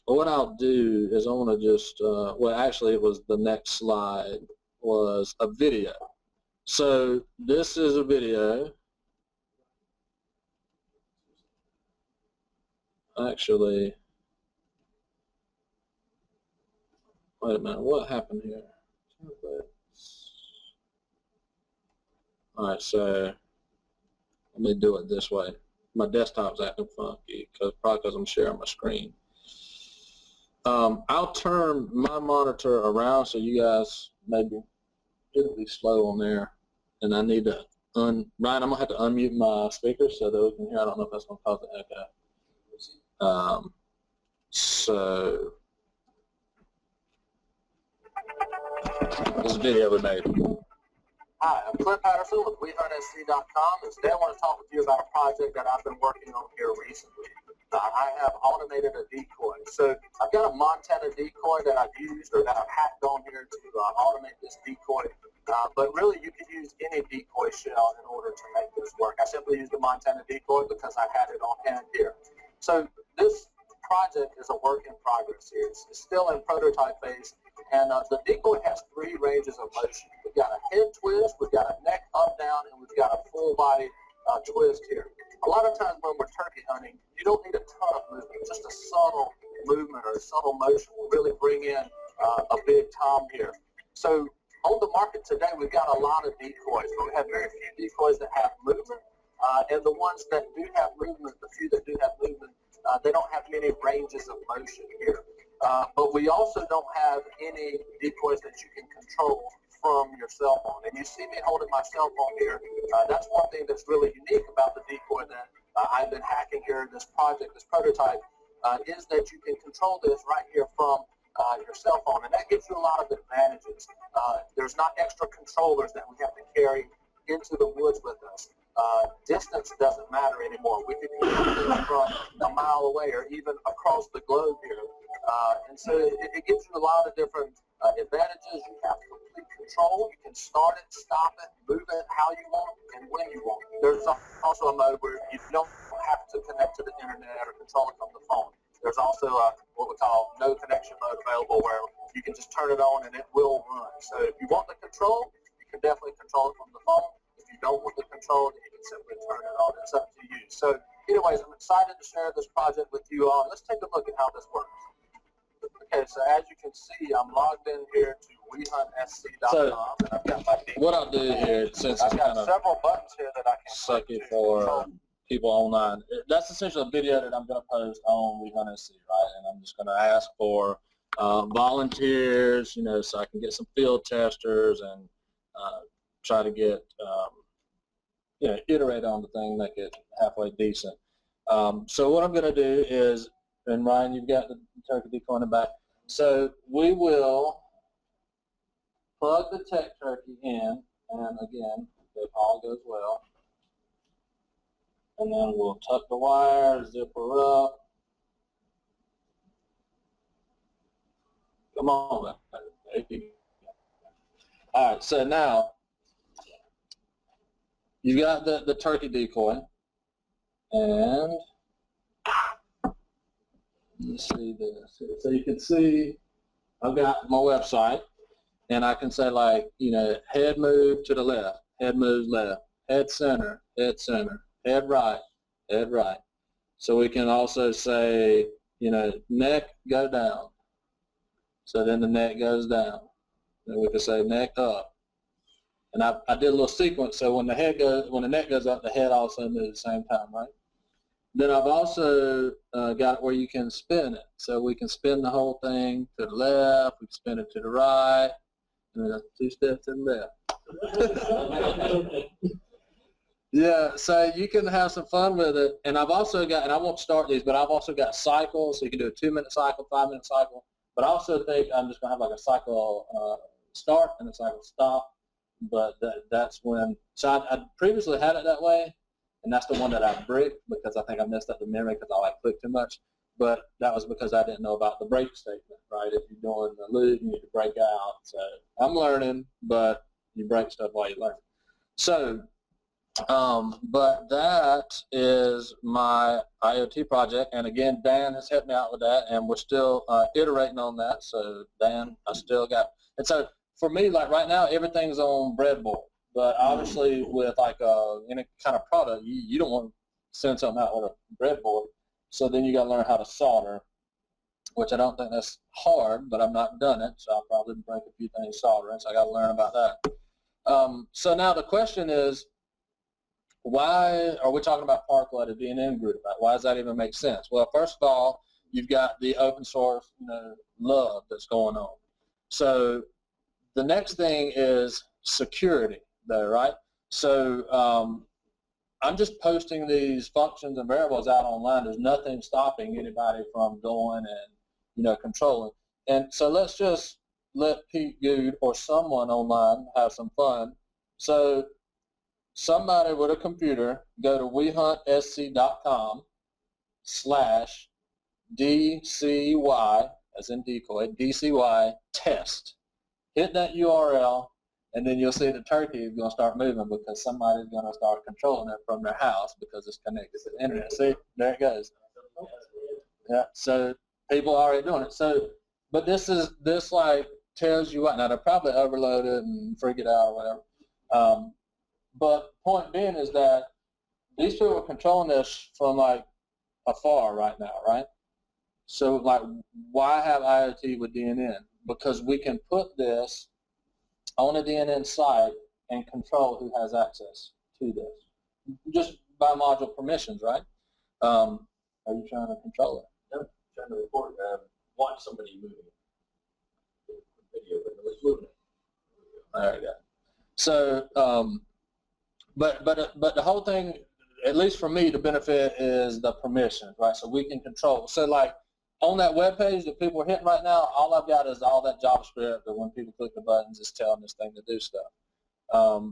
what I'll do is I want to just, well, actually it was the next slide was a video. So this is a video. Actually, wait a minute, what happened here? All right, so let me do it this way. My desktop's acting funky, probably because I'm sharing my screen. I'll turn my monitor around so you guys maybe it'll be slow on there, and I need to Ryan, I'm gonna have to unmute my speakers so that we can hear. I don't know if that's gonna cause an echo. So this video we made. Hi, I'm Clint Patterson with WeHuntSC.com, and today I want to talk with you about a project that I've been working on here recently. I have automated a decoy. So I've got a Montana decoy that I've used or that I've hacked on here to automate this decoy. But really, you could use any decoy shell in order to make this work. I simply used the Montana decoy because I had it on hand here. So this project is a work in progress here. It's still in prototype phase, and the decoy has 3 ranges of motion. We've got a head twist, we've got a neck up down, and we've got a full body twist here. A lot of times when we're turkey hunting, you don't need a ton of movement. Just a subtle movement or a subtle motion will really bring in a big tom here. So on the market today, we've got a lot of decoys, but we have very few decoys that have movement, and the ones that do have movement, the few that do have movement, they don't have many ranges of motion here. But we also don't have any decoys that you can control from your cell phone. And you see me holding my cell phone here. That's one thing that's really unique about the decoy that I've been hacking here in this project, this prototype, is that you can control this right here from your cell phone. And that gives you a lot of advantages. There's not extra controllers that we have to carry into the woods with us. Distance doesn't matter anymore. We can control this from a mile away or even across the globe here. And so it gives you a lot of different advantages. You have complete control. You can start it, stop it, move it how you want and when you want. There's also a mode where you don't have to connect to the internet or control it from the phone. There's also what we call no connection mode available where you can just turn it on and it will run. So if you want the control, you can definitely control it from the phone. If you don't want the control, then you can simply turn it on. It's up to you. So anyways, I'm excited to share this project with you all. Let's take a look at how this works. Okay, so as you can see, I'm logged in here to WeHuntSC.com, and I've got my decoy. What I'll do here, since I've it's got kind of several buttons here that I can sucky for people online, that's essentially a video that I'm going to post on WeHuntSC, right? And I'm just going to ask for volunteers, you know, so I can get some field testers and try to get, you know, iterate on the thing, make it halfway decent. So what I'm going to do is, and Ryan, you've got the turkey decoy in the back. So we will plug the tech turkey in, and again, if all goes well, and then we'll tuck the wire, zip her up. Come on, man. All right, so now you've got the turkey decoy, and let's see this. So you can see I've got my website, and I can say, like, you know, head move to the left, head moves left, head center, head right, head right. So we can also say, you know, neck go down. So then the neck goes down. Then we can say neck up. And I did a little sequence, so when the neck goes up, the head also moves at the same time, right? Then I've also got it where you can spin it. So we can spin the whole thing to the left, we can spin it to the right, and then 2 steps to the left. Yeah, so you can have some fun with it. And I've also got, and I won't start these, but I've also got cycles, so you can do a 2-minute cycle, 5-minute cycle. But I also think I'm just going to have like a cycle start and a cycle stop. But that's when, so I previously had it that way. And that's the one that I bricked because I think I messed up the memory because I like clicked too much. but that was because I didn't know about the break statement, right? If you're doing the loop, you need to break out. So I'm learning, but you break stuff while you learn. So, but that is my IoT project, and again, Dan has helped me out with that, and we're still iterating on that. So Dan, I still got, and so for me, like right now, everything's on breadboard, but obviously with like any kind of product, you don't want to send something out with a breadboard. So then you got to learn how to solder, which I don't think that's hard, but I've not done it, so I'll probably break a few things soldering, so I got to learn about that. So now the question is, why are we talking about Parkway, the DNN group? Right? Why does that even make sense? Well, first of all, you've got the open source, love that's going on. So the next thing is security, though, right? So I'm just posting these functions and variables out online. There's nothing stopping anybody from going and controlling. And so let's just let Pete Good or someone online have some fun. So somebody with a computer, go to wehuntSC.com/DCY, as in decoy, DCY test. Hit that URL, and then you'll see the turkey is going to start moving because somebody's going to start controlling it from their house because it's connected to the internet. See, there it goes. Yeah, so people are already doing it. So, but this like tells you what. Now, they'll probably overload it and freak it out or whatever. But point being is that these people are controlling this from like afar right now, right? So like, why have IoT with DNN? Because we can put this on a DNN site and control who has access to this, just by module permissions, right? Are you trying to control it? No, trying to record, watch somebody moving video, but it was moving it. There you go. So, but the whole thing, at least for me, the benefit is the permissions, right? So we can control. So like on that web page that people are hitting right now, all I've got is all that JavaScript that when people click the buttons, it's telling this thing to do stuff.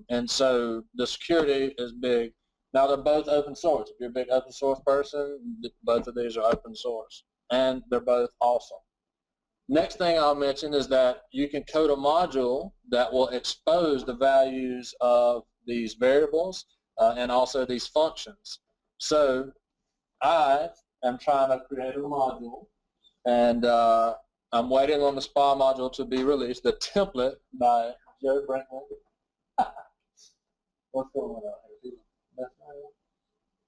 And so the security is big. Now they're both open source. If you're a big open source person, both of these are open source, and they're both awesome. Next thing I'll mention is that you can code a module that will expose the values of these variables and also these functions. So I am trying to create a module, and I'm waiting on the SPA module to be released, the template by Joe Brinkman. What's going on here?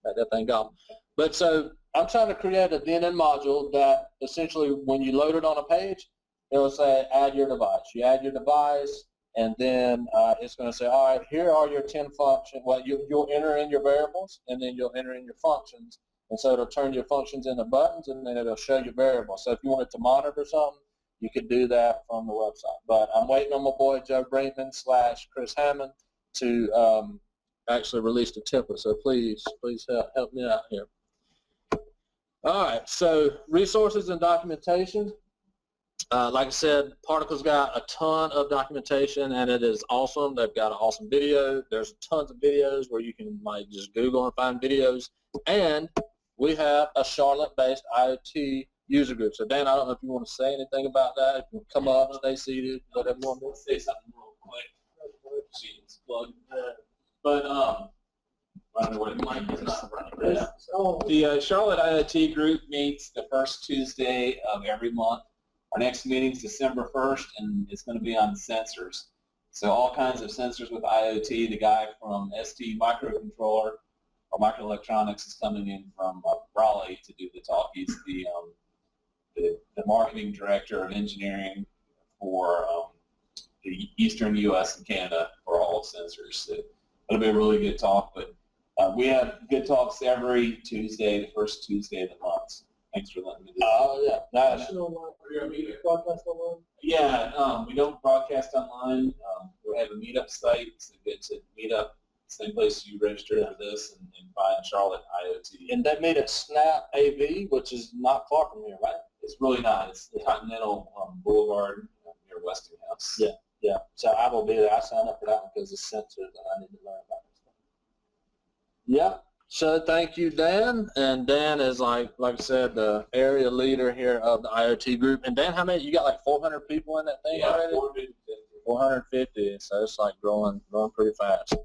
That thing gone. But so I'm trying to create a DNN module that essentially when you load it on a page, it will say add your device. You add your device, and then it's going to say, all right, here are your 10 functions. Well, you'll enter in your variables, and then you'll enter in your functions. And so it'll turn your functions into buttons, and then it'll show you variables. So if you wanted to monitor something, you could do that from the website. But I'm waiting on my boy Joe Brinkman / Chris Hammond to actually release the template. So please help me out here. All right, so resources and documentation. Like I said, Particle's got a ton of documentation, and it is awesome. They've got an awesome video. There's tons of videos where you can like just Google and find videos. And we have a Charlotte-based IoT user group. So Dan, I don't know if you want to say anything about that. If you want to come up, stay seated, whatever you want to Say something real quick. She's plugged. But I don't know what the mic is not running. Yeah. The Charlotte IoT group meets the first Tuesday of every month. Our next meeting is December 1st, and it's going to be on sensors. So all kinds of sensors with IoT. The guy from ST Microcontroller or Microelectronics is coming in from Raleigh to do the talk. He's the marketing director of engineering for the eastern U.S. and Canada for all sensors. So it'll be a really good talk. But we have good talks every Tuesday, the first Tuesday of the month. So thanks for letting me do that. Oh, yeah. Broadcast online? Yeah, we don't broadcast online. We have a meetup site. So it's a meetup, same place you register for this and find Charlotte IoT. And they made it Snap AV, which is not far from here, right? It's really not. It's Continental Boulevard near Westinghouse. Yeah, yeah. So I will be there. I signed up for that one because it's sensors and I need to learn about it. Yeah. So thank you, Dan. And Dan is like I said, the area leader here of the IoT group. And Dan, how many? You got like 400 people in that thing already? 450. So it's like growing pretty fast.